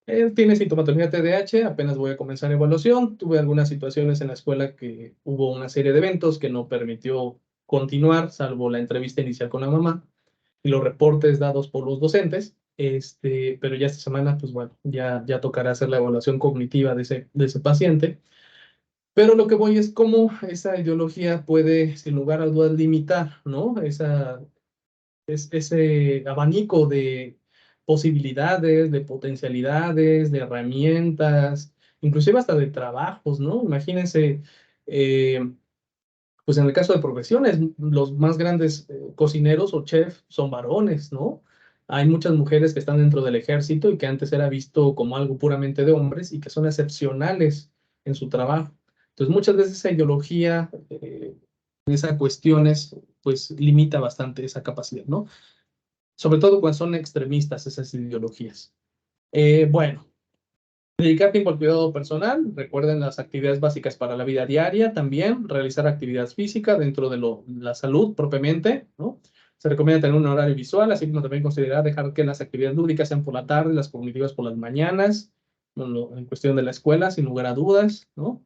Él tiene sintomatología TDAH, apenas voy a comenzar evaluación. Tuve algunas situaciones en la escuela que hubo una serie de eventos que no permitió continuar, salvo la entrevista inicial con la mamá y los reportes dados por los docentes. Pero ya esta semana, pues bueno, ya tocará hacer la evaluación cognitiva de ese paciente. Pero lo que voy es cómo esa ideología puede, sin lugar a dudas, limitar, ¿no? Ese abanico de posibilidades, de potencialidades, de herramientas, inclusive hasta de trabajos, ¿no? Imagínense, eh, pues en el caso de profesiones, los más grandes cocineros o chefs son varones, ¿no? Hay muchas mujeres que están dentro del ejército y que antes era visto como algo puramente de hombres y que son excepcionales en su trabajo. Entonces, muchas veces esa ideología, esa cuestiones, pues limita bastante esa capacidad, ¿no? Sobre todo cuando son extremistas esas ideologías. Bueno, dedicar tiempo al cuidado personal, recuerden las actividades básicas para la vida diaria, también realizar actividad física dentro de la salud propiamente, ¿no? Se recomienda tener un horario visual, así como también considerar dejar que las actividades lúdicas sean por la tarde, las cognitivas por las mañanas, bueno, en cuestión de la escuela, sin lugar a dudas, ¿no?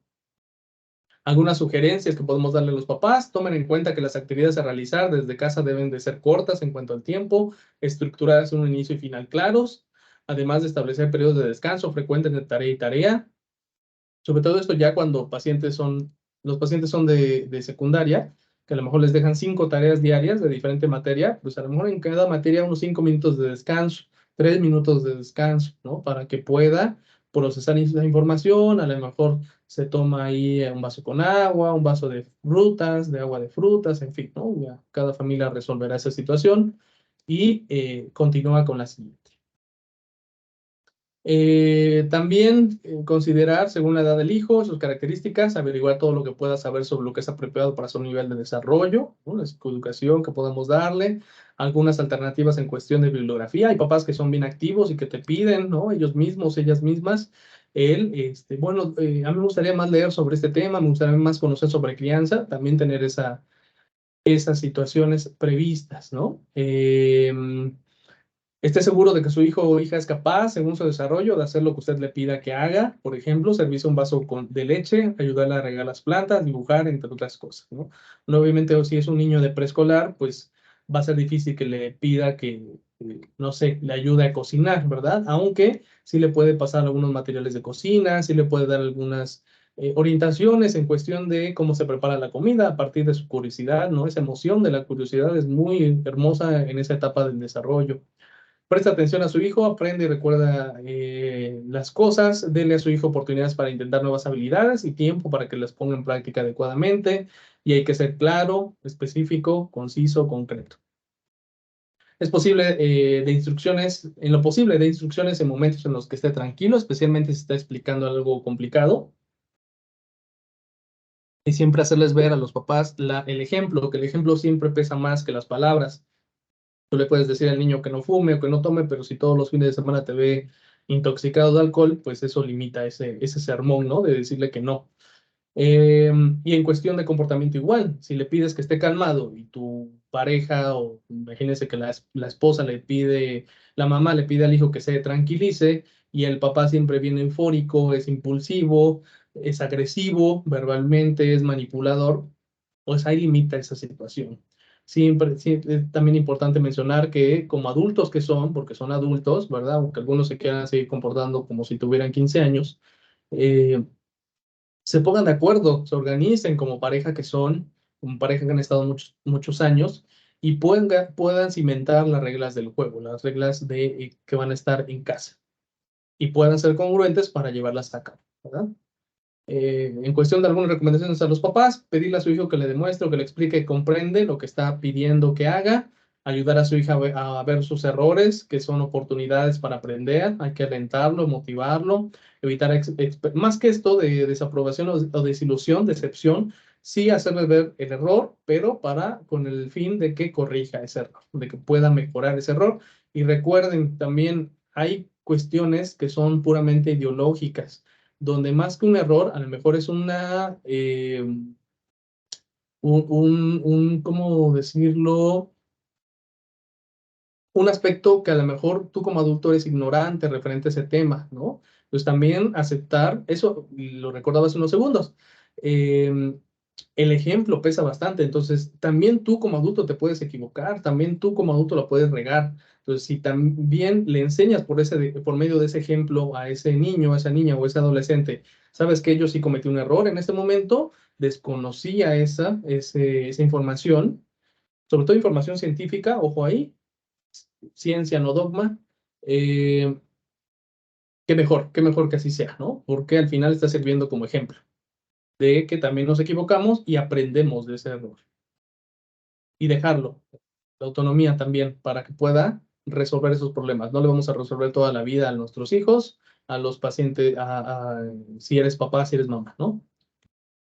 Algunas sugerencias que podemos darle a los papás: tomen en cuenta que las actividades a realizar desde casa deben de ser cortas en cuanto al tiempo, estructuradas en un inicio y final claros, además de establecer periodos de descanso frecuentes de tarea y tarea. Sobre todo esto ya cuando los pacientes son de secundaria, que a lo mejor les dejan 5 tareas diarias de diferente materia, pues a lo mejor en cada materia unos 5 minutos de descanso, 3 minutos de descanso, ¿no? Para que pueda procesar esa información. A lo mejor se toma ahí un vaso con agua, un vaso de frutas, de agua de frutas, en fin, ¿no? Ya cada familia resolverá esa situación y continúa con la siguiente. También considerar, según la edad del hijo, sus características, averiguar todo lo que pueda saber sobre lo que es apropiado para su nivel de desarrollo, ¿no? La psicoeducación que podamos darle, algunas alternativas en cuestión de bibliografía. Hay papás que son bien activos y que te piden, ¿no? Ellos mismos, ellas mismas, bueno, a mí me gustaría más leer sobre este tema, me gustaría más conocer sobre crianza, también tener esas situaciones previstas, ¿no? Esté seguro de que su hijo o hija es capaz, según su desarrollo, de hacer lo que usted le pida que haga. Por ejemplo, servirse un vaso de leche, ayudarle a regar las plantas, dibujar, entre otras cosas, ¿no? No, obviamente, o si es un niño de preescolar, pues va a ser difícil que le pida que, no sé, le ayude a cocinar, ¿verdad? Aunque sí le puede pasar algunos materiales de cocina, sí le puede dar algunas orientaciones en cuestión de cómo se prepara la comida a partir de su curiosidad, ¿no? Esa emoción de la curiosidad es muy hermosa en esa etapa del desarrollo. Presta atención a su hijo, aprende y recuerda las cosas, dele a su hijo oportunidades para intentar nuevas habilidades y tiempo para que las ponga en práctica adecuadamente. Y hay que ser claro, específico, conciso, concreto. Es posible de instrucciones, en lo posible de instrucciones en momentos en los que esté tranquilo, especialmente si está explicando algo complicado. Y siempre hacerles ver a los papás el ejemplo, que el ejemplo siempre pesa más que las palabras. Tú le puedes decir al niño que no fume o que no tome, pero si todos los fines de semana te ve intoxicado de alcohol, pues eso limita ese sermón, ¿no? De decirle que no. Y en cuestión de comportamiento igual, si le pides que esté calmado y tu pareja, o imagínese que la esposa le pide, la mamá le pide al hijo que se tranquilice y el papá siempre viene eufórico, es impulsivo, es agresivo, verbalmente es manipulador, pues ahí limita esa situación. Siempre, sí, es también importante mencionar que como adultos que son, porque son adultos, ¿verdad? Aunque algunos se quieran seguir comportando como si tuvieran 15 años, eh, se pongan de acuerdo, se organicen como pareja que son, como pareja que han estado muchos años y puedan cimentar las reglas del juego, las reglas que van a estar en casa y puedan ser congruentes para llevarlas a cabo, ¿verdad? En cuestión de algunas recomendaciones a los papás, pedirle a su hijo que le demuestre o que le explique que comprende lo que está pidiendo que haga, ayudar a su hija a ver sus errores, que son oportunidades para aprender, hay que alentarlo, motivarlo, evitar, más que esto de desaprobación o desilusión, decepción, sí hacerle ver el error, pero con el fin de que corrija ese error, de que pueda mejorar ese error. Y recuerden, también hay cuestiones que son puramente ideológicas donde más que un error, a lo mejor es ¿cómo decirlo? Un aspecto que a lo mejor tú como adulto eres ignorante referente a ese tema, ¿no? Pues también aceptar, eso lo recordaba hace unos segundos, el ejemplo pesa bastante, entonces también tú como adulto te puedes equivocar, también tú como adulto la puedes regar, entonces si también le enseñas por medio de ese ejemplo a ese niño, a esa niña o a ese adolescente, sabes que yo sí cometí un error en este momento, desconocía esa información, sobre todo información científica, ojo ahí, ciencia, no dogma, eh, qué mejor que así sea, ¿no? Porque al final está sirviendo como ejemplo de que también nos equivocamos y aprendemos de ese error. Y dejarlo, la autonomía también, para que pueda resolver esos problemas. No le vamos a resolver toda la vida a nuestros hijos, a los pacientes, si eres papá, si eres mamá, ¿no?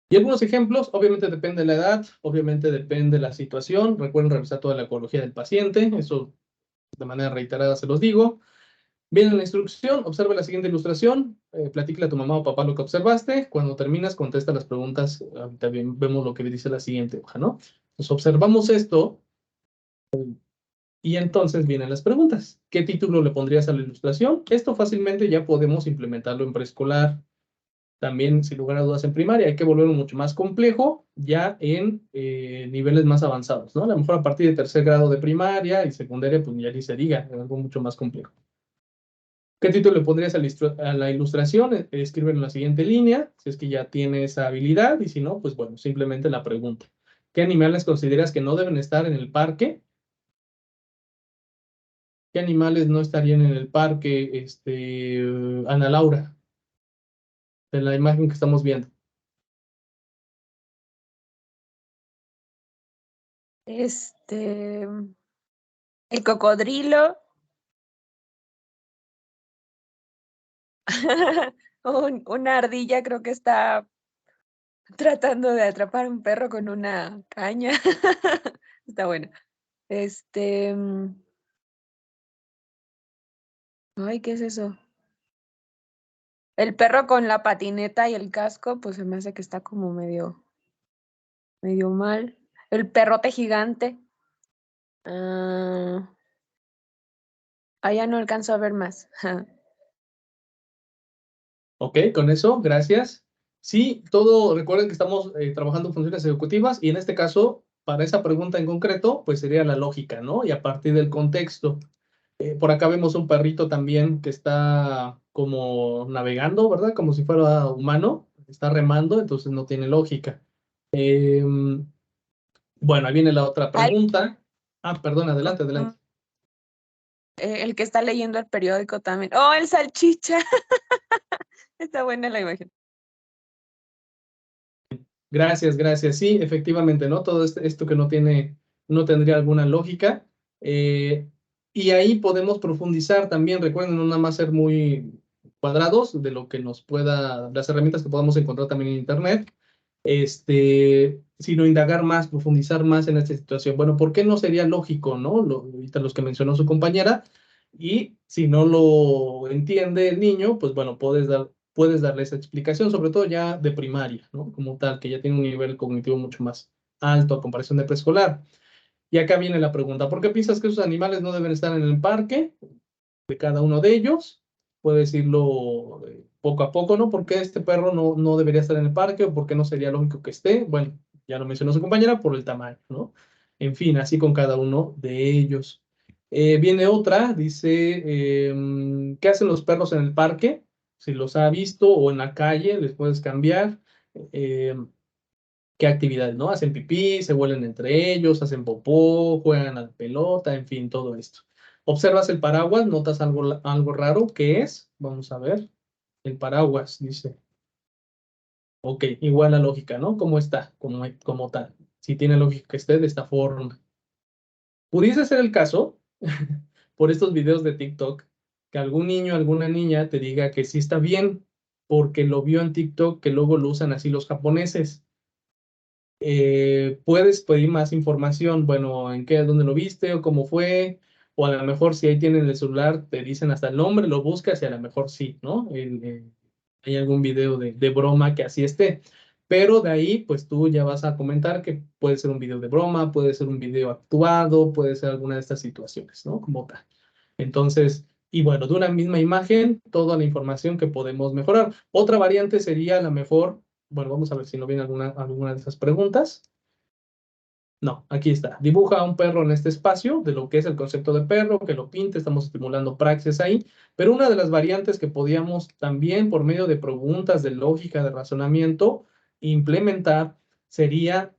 Y algunos ejemplos, obviamente depende de la edad, obviamente depende de la situación. Recuerden revisar toda la ecología del paciente, eso de manera reiterada se los digo. Viene la instrucción, observa la siguiente ilustración, platícale a tu mamá o papá lo que observaste. Cuando terminas, contesta las preguntas. También vemos lo que dice la siguiente hoja, ¿no? Entonces observamos esto y entonces vienen las preguntas. ¿Qué título le pondrías a la ilustración? Esto fácilmente ya podemos implementarlo en preescolar. También, sin lugar a dudas, en primaria. Hay que volverlo mucho más complejo ya en niveles más avanzados, ¿no? A lo mejor a partir de tercer grado de primaria y secundaria, pues ya ni se diga, algo mucho más complejo. ¿Qué título le pondrías a la ilustración? Escribe en la siguiente línea, si es que ya tiene esa habilidad, y si no, pues bueno, simplemente la pregunta. ¿Qué animales consideras que no deben estar en el parque? ¿Qué animales no estarían en el parque, Ana Laura, en la imagen que estamos viendo? El cocodrilo, una ardilla creo que está tratando de atrapar a un perro con una caña. Está bueno. Ay, ¿qué es eso? El perro con la patineta y el casco, pues se me hace que está como medio mal. El perrote gigante. Ah, Ya no alcanzo a ver más. Ok, con eso, gracias. Sí, recuerden que estamos trabajando funciones ejecutivas y en este caso, para esa pregunta en concreto, pues sería la lógica, ¿no? Y a partir del contexto. Por acá vemos un perrito también que está como navegando, ¿verdad? Como si fuera humano, está remando, entonces no tiene lógica. Bueno, ahí viene la otra pregunta. Perdón, adelante, adelante. El que está leyendo el periódico también. ¡Oh, el salchicha! Está buena la imagen. Gracias, gracias. Sí, efectivamente, ¿no? Todo esto que no tendría alguna lógica. Y ahí podemos profundizar también, recuerden, no nada más ser muy cuadrados de lo que las herramientas que podamos encontrar también en Internet, sino indagar más, profundizar más en esta situación. Bueno, ¿por qué no sería lógico, no? Ahorita los que mencionó su compañera, y si no lo entiende el niño, pues bueno, puedes darle esa explicación, sobre todo ya de primaria, ¿no? Como tal, que ya tiene un nivel cognitivo mucho más alto a comparación de preescolar. Y acá viene la pregunta, ¿por qué piensas que esos animales no deben estar en el parque? De cada uno de ellos, puedes irlo poco a poco, ¿no? ¿Por qué este perro no debería estar en el parque o por qué no sería lógico que esté? Bueno, ya lo mencionó su compañera, por el tamaño, ¿no? En fin, así con cada uno de ellos. Viene otra, dice, ¿qué hacen los perros en el parque? Si los ha visto o en la calle, les puedes cambiar. Eh, ¿Qué actividades, no? Hacen pipí, se huelen entre ellos, hacen popó, juegan a la pelota, en fin, todo esto. Observas el paraguas, notas algo raro, ¿qué es? Vamos a ver. El paraguas, dice. Ok, igual la lógica, ¿no? ¿Cómo está? Como tal. Si tiene lógica que esté de esta forma. Pudiese ser el caso, por estos videos de TikTok, que algún niño, alguna niña te diga que sí está bien, porque lo vio en TikTok, que luego lo usan así los japoneses. Puedes pedir más información, bueno, dónde lo viste o cómo fue, o a lo mejor si ahí tienen el celular, te dicen hasta el nombre, lo buscas y a lo mejor sí, ¿no? Hay algún video de broma que así esté. Pero de ahí, pues tú ya vas a comentar que puede ser un video de broma, puede ser un video actuado, puede ser alguna de estas situaciones, ¿no? Como tal. Entonces, y bueno, de una misma imagen, toda la información que podemos mejorar. Otra variante sería a lo mejor, bueno, vamos a ver si no viene alguna de esas preguntas. No, aquí está. Dibuja a un perro en este espacio de lo que es el concepto de perro, que lo pinte, estamos estimulando praxis ahí, pero una de las variantes que podíamos también por medio de preguntas de lógica, de razonamiento, implementar sería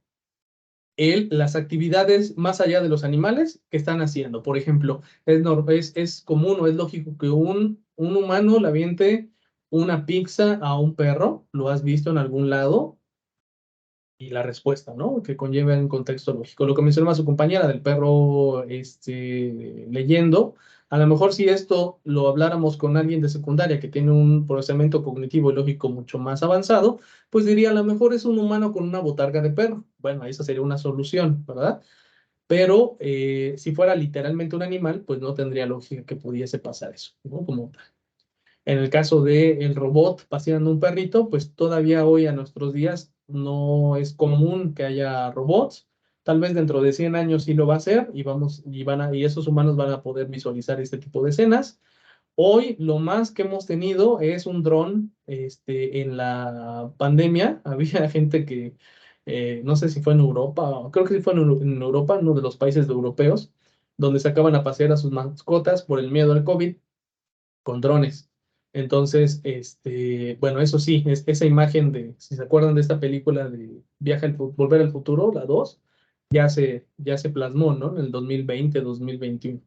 las actividades más allá de los animales que están haciendo. Por ejemplo, es común o es lógico que un humano le aviente una pizza a un perro. ¿Lo has visto en algún lado? Y la respuesta, ¿no? Que conlleva un contexto lógico. Lo que mencionaba su compañera del perro leyendo, a lo mejor si esto lo habláramos con alguien de secundaria que tiene un procesamiento cognitivo y lógico mucho más avanzado, pues diría, a lo mejor es un humano con una botarga de perro. Bueno, esa sería una solución, ¿verdad? Pero si fuera literalmente un animal, pues no tendría lógica que pudiese pasar eso, ¿no? Como en el caso del robot paseando un perrito, pues todavía hoy a nuestros días no es común que haya robots. Tal vez dentro de 100 años sí lo va a hacer y esos humanos van a poder visualizar este tipo de escenas. Hoy lo más que hemos tenido es un dron. En la pandemia había gente que, no sé si fue en Europa, creo que sí fue en Europa, en uno de los países europeos, donde sacaban a pasear a sus mascotas por el miedo al COVID con drones. Entonces, bueno, eso sí, esa imagen si se acuerdan de esta película de Volver al Futuro, la 2 ya se plasmó, ¿no? En el 2020, 2021.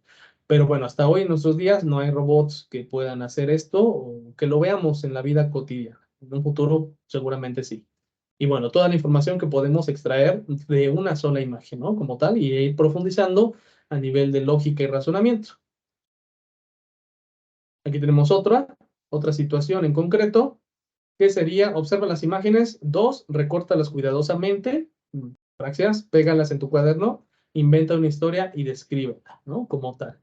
Pero bueno, hasta hoy en nuestros días no hay robots que puedan hacer esto o que lo veamos en la vida cotidiana. En un futuro seguramente sí. Y bueno, toda la información que podemos extraer de una sola imagen, ¿no? Como tal, y ir profundizando a nivel de lógica y razonamiento. Aquí tenemos otra situación en concreto, que sería, observa las imágenes, 2, recórtalas cuidadosamente, praxias, pégalas en tu cuaderno, inventa una historia y descríbela, ¿no? Como tal.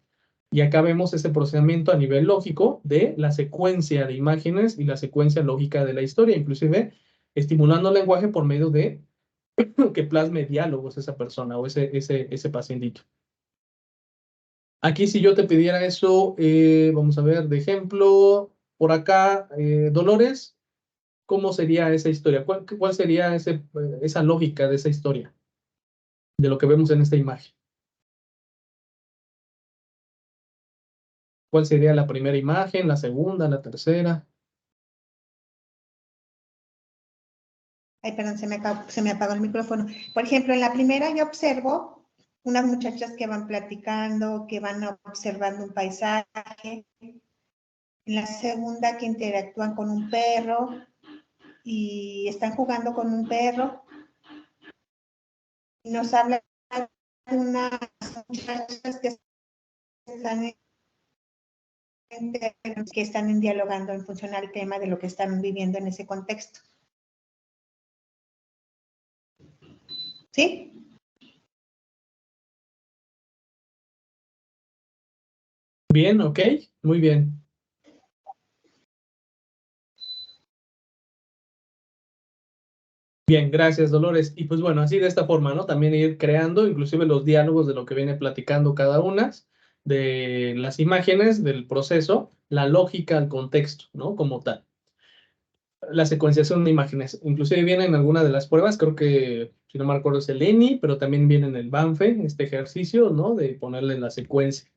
Y acá vemos ese procesamiento a nivel lógico de la secuencia de imágenes y la secuencia lógica de la historia, inclusive estimulando el lenguaje por medio de que plasme diálogos esa persona o ese pacientito. Aquí si yo te pidiera eso, vamos a ver, de ejemplo, por acá, Dolores, ¿cómo sería esa historia? ¿Cuál sería esa lógica de esa historia, de lo que vemos en esta imagen? ¿Cuál sería la primera imagen, la segunda, la tercera? Ay, perdón, se me apagó el micrófono. Por ejemplo, en la primera yo observo unas muchachas que van platicando, que van observando un paisaje. En la segunda que interactúan con un perro y están jugando con un perro. Y nos habla de unas muchachas que están dialogando en función al tema de lo que están viviendo en ese contexto. ¿Sí? Bien, ok, muy bien. Bien, gracias, Dolores. Y pues bueno, así de esta forma, ¿no? También ir creando inclusive los diálogos de lo que viene platicando cada una, de las imágenes, del proceso, la lógica, el contexto, ¿no? Como tal. La secuenciación de imágenes. Inclusive viene en alguna de las pruebas, creo que, si no me acuerdo, es el ENI, pero también viene en el Banfe, este ejercicio, ¿no? De ponerle la secuencia.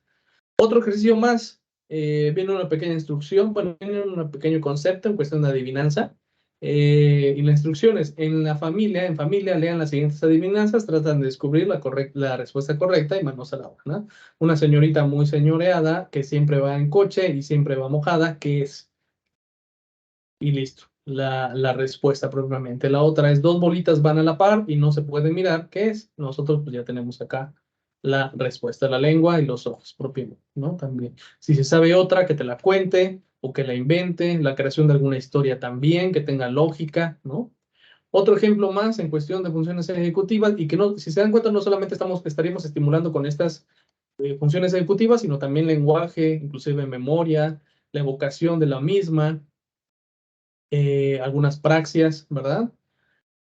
Otro ejercicio más, viene una pequeña instrucción, bueno, viene un pequeño concepto en cuestión de adivinanza. Y la instrucción es, en familia, lean las siguientes adivinanzas, tratan de descubrir la respuesta correcta y manos a la obra, ¿no? Una señorita muy señoreada que siempre va en coche y siempre va mojada, ¿qué es? Y listo, la respuesta propiamente. La otra es, dos bolitas van a la par y no se pueden mirar, ¿qué es? Nosotros pues ya tenemos acá la respuesta, la lengua y los ojos propiamente, ¿no? También. Si se sabe otra, que te la cuente o que la invente, la creación de alguna historia también, que tenga lógica, ¿no? Otro ejemplo más en cuestión de funciones ejecutivas y que no, si se dan cuenta, no solamente estaríamos estimulando con estas funciones ejecutivas, sino también lenguaje, inclusive memoria, la evocación de la misma, algunas praxias, ¿verdad?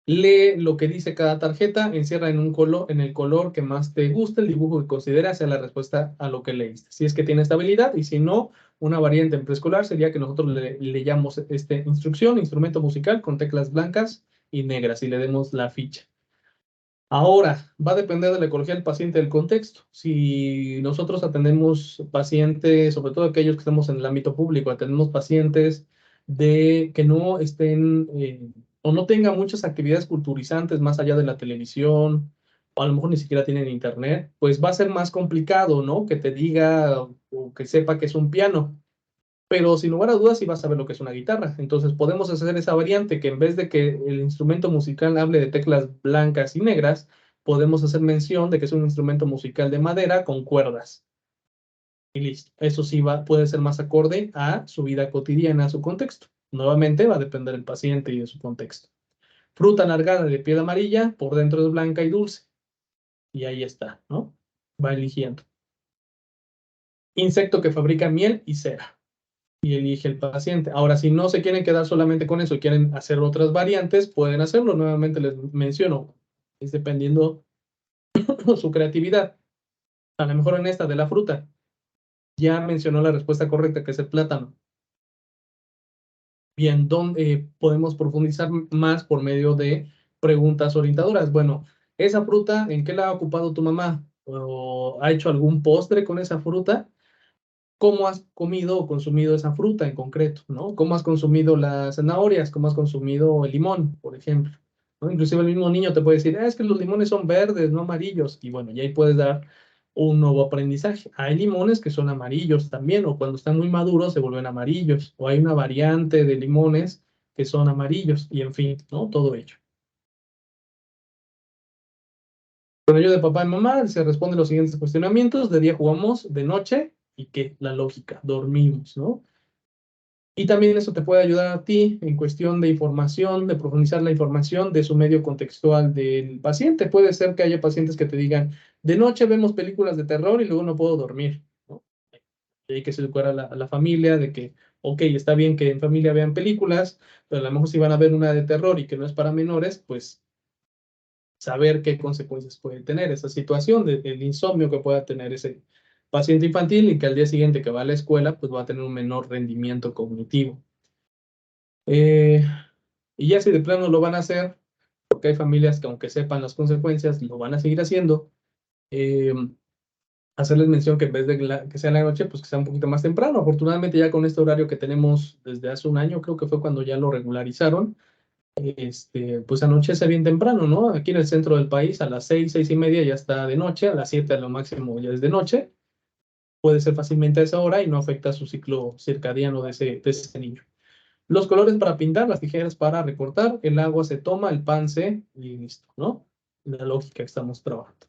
Lee lo que dice cada tarjeta, encierra en el color que más te guste, el dibujo que consideras sea la respuesta a lo que leíste. Si es que tiene estabilidad y si no, una variante en preescolar sería que nosotros le llamamos instrucción, instrumento musical con teclas blancas y negras y le demos la ficha. Ahora, va a depender de la ecología del paciente, del contexto. Si nosotros atendemos pacientes, sobre todo aquellos que estamos en el ámbito público, atendemos pacientes que no estén o no tengan muchas actividades culturizantes más allá de la televisión, o a lo mejor ni siquiera tienen internet, pues va a ser más complicado, ¿no? Que te diga o que sepa que es un piano. Pero sin lugar a dudas sí vas a saber lo que es una guitarra. Entonces podemos hacer esa variante que en vez de que el instrumento musical hable de teclas blancas y negras, podemos hacer mención de que es un instrumento musical de madera con cuerdas. Y listo. Eso sí puede ser más acorde a su vida cotidiana, a su contexto. Nuevamente va a depender del paciente y de su contexto. Fruta alargada de piel amarilla, por dentro es blanca y dulce. Y ahí está, ¿no? Va eligiendo. Insecto que fabrica miel y cera. Y elige el paciente. Ahora, si no se quieren quedar solamente con eso y quieren hacer otras variantes, pueden hacerlo. Nuevamente les menciono, es dependiendo su creatividad. A lo mejor en esta de la fruta, ya mencionó la respuesta correcta, que es el plátano. Bien, ¿dónde podemos profundizar más por medio de preguntas orientadoras? Bueno, esa fruta, ¿en qué la ha ocupado tu mamá? ¿O ha hecho algún postre con esa fruta? ¿Cómo has comido o consumido esa fruta en concreto, ¿no? ¿Cómo has consumido las zanahorias? ¿Cómo has consumido el limón, por ejemplo? ¿No? Inclusive el mismo niño te puede decir, es que los limones son verdes, no amarillos. Y bueno, y ahí puedes dar un nuevo aprendizaje. Hay limones que son amarillos también, o cuando están muy maduros se vuelven amarillos, o hay una variante de limones que son amarillos, y en fin, ¿no? Todo ello. Con ello de papá y mamá se responden los siguientes cuestionamientos. De día jugamos, de noche, y qué, la lógica, dormimos, ¿no? Y también eso te puede ayudar a ti en cuestión de información, de profundizar la información de su medio contextual del paciente. Puede ser que haya pacientes que te digan, de noche vemos películas de terror y luego no puedo dormir, ¿no? Y hay que educar a la familia de que, ok, está bien que en familia vean películas, pero a lo mejor si van a ver una de terror y que no es para menores, pues saber qué consecuencias puede tener esa situación, del insomnio que pueda tener paciente infantil y que al día siguiente que va a la escuela, pues va a tener un menor rendimiento cognitivo. Y ya si de plano lo van a hacer, porque hay familias que aunque sepan las consecuencias, lo van a seguir haciendo, hacerles mención que en vez de que sea en la noche, pues que sea un poquito más temprano. Afortunadamente ya con este horario que tenemos desde hace un año, creo que fue cuando ya lo regularizaron, pues anochece bien temprano, ¿no? Aquí en el centro del país a las 6, 6:30 ya está de noche, a las 7 a lo máximo ya es de noche. Puede ser fácilmente a esa hora y no afecta su ciclo circadiano de ese niño. Los colores para pintar, las tijeras para recortar, el agua se toma, el pan se y listo, ¿no? La lógica que estamos trabajando.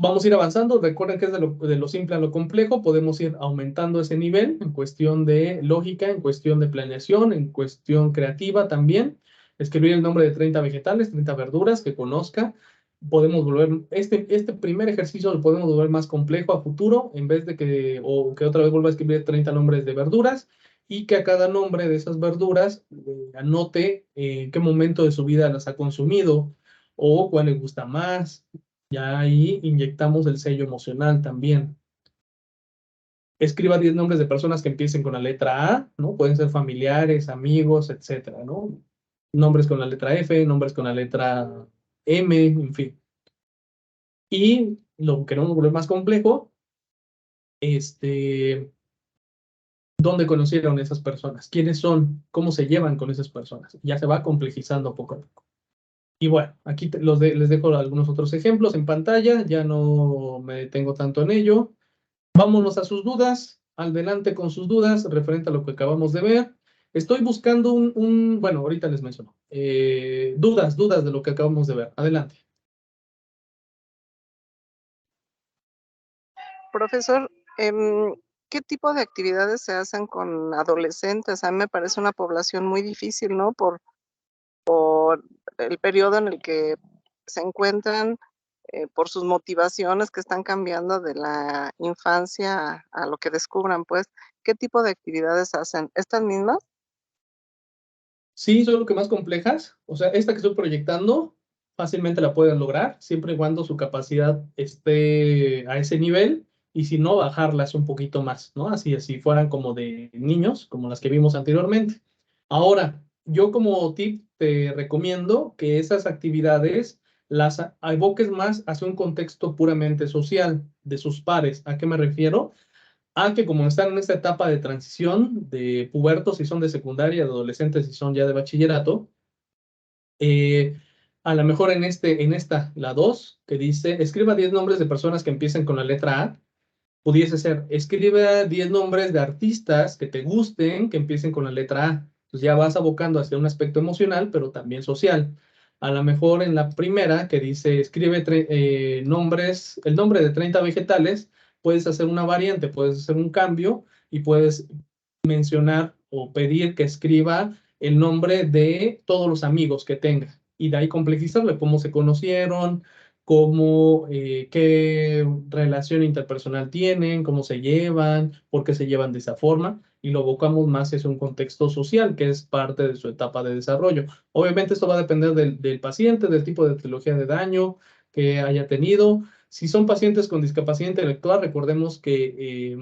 Vamos a ir avanzando. Recuerden que es de lo simple a lo complejo. Podemos ir aumentando ese nivel en cuestión de lógica, en cuestión de planeación, en cuestión creativa también. Escribir el nombre de 30 vegetales, 30 verduras que conozca. Podemos volver, este primer ejercicio lo podemos volver más complejo a futuro, en vez de que otra vez vuelva a escribir 30 nombres de verduras y que a cada nombre de esas verduras anote en qué momento de su vida las ha consumido o cuál le gusta más. Ya ahí inyectamos el sello emocional también. Escriba 10 nombres de personas que empiecen con la letra A, ¿no? Pueden ser familiares, amigos, etcétera, ¿no? Nombres con la letra F, nombres con la letra M, en fin. Y lo que queremos volver más complejo, ¿dónde conocieron esas personas? ¿Quiénes son? ¿Cómo se llevan con esas personas? Ya se va complejizando poco a poco. Y bueno, aquí les dejo algunos otros ejemplos en pantalla, ya no me detengo tanto en ello. Vámonos a sus dudas, adelante con sus dudas referente a lo que acabamos de ver. Estoy buscando bueno, ahorita les menciono. Dudas de lo que acabamos de ver. Adelante. Profesor, ¿qué tipo de actividades se hacen con adolescentes? A mí me parece una población muy difícil, ¿no? Por el periodo en el que se encuentran, por sus motivaciones que están cambiando de la infancia a lo que descubran, pues, ¿qué tipo de actividades hacen? ¿Estas mismas? Sí, son lo que más complejas. O sea, esta que estoy proyectando fácilmente la pueden lograr, siempre y cuando su capacidad esté a ese nivel, y si no, bajarlas un poquito más, ¿no? Así fueran como de niños, como las que vimos anteriormente. Ahora, yo como tip te recomiendo que esas actividades las evoques más hacia un contexto puramente social de sus pares. ¿A qué me refiero? Que como están en esta etapa de transición de pubertos si son de secundaria, de adolescentes si son ya de bachillerato, a lo mejor en esta, la 2, que dice, escriba 10 nombres de personas que empiecen con la letra A, pudiese ser, escribe 10 nombres de artistas que te gusten, que empiecen con la letra A. Entonces ya vas abocando hacia un aspecto emocional, pero también social. A lo mejor en la primera, que dice, escribe el nombre de 30 vegetales, puedes hacer una variante, puedes hacer un cambio y puedes mencionar o pedir que escriba el nombre de todos los amigos que tenga. Y de ahí complejizarle cómo se conocieron, qué relación interpersonal tienen, cómo se llevan, por qué se llevan de esa forma, y lo abocamos más hacia un contexto social, que es parte de su etapa de desarrollo. Obviamente esto va a depender del paciente, del tipo de etiología de daño que haya tenido. Si son pacientes con discapacidad intelectual, recordemos que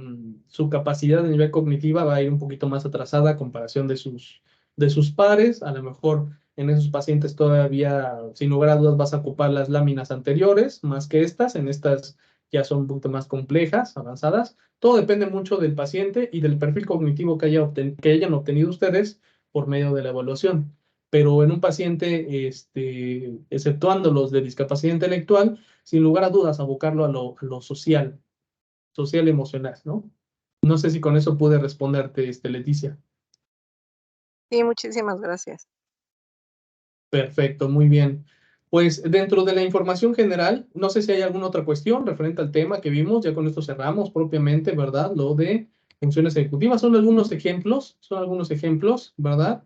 su capacidad de nivel cognitiva va a ir un poquito más atrasada a comparación de sus pares. A lo mejor en esos pacientes todavía, sin lugar a dudas, vas a ocupar las láminas anteriores más que estas. En estas ya son un poquito más complejas, avanzadas. Todo depende mucho del paciente y del perfil cognitivo que hayan obtenido ustedes por medio de la evaluación. Pero en un paciente, exceptuando los de discapacidad intelectual, sin lugar a dudas, abocarlo a lo social emocional, ¿no? No sé si con eso pude responderte, Leticia. Sí, muchísimas gracias. Perfecto, muy bien. Pues dentro de la información general, no sé si hay alguna otra cuestión referente al tema que vimos, ya con esto cerramos propiamente, ¿verdad? Lo de funciones ejecutivas, son algunos ejemplos, ¿verdad?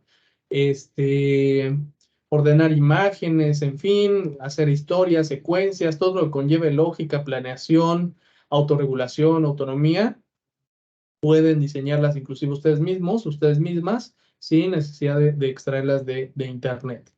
Ordenar imágenes, en fin, hacer historias, secuencias, todo lo que conlleve lógica, planeación, autorregulación, autonomía, pueden diseñarlas inclusive ustedes mismos, ustedes mismas, sin necesidad de extraerlas de internet.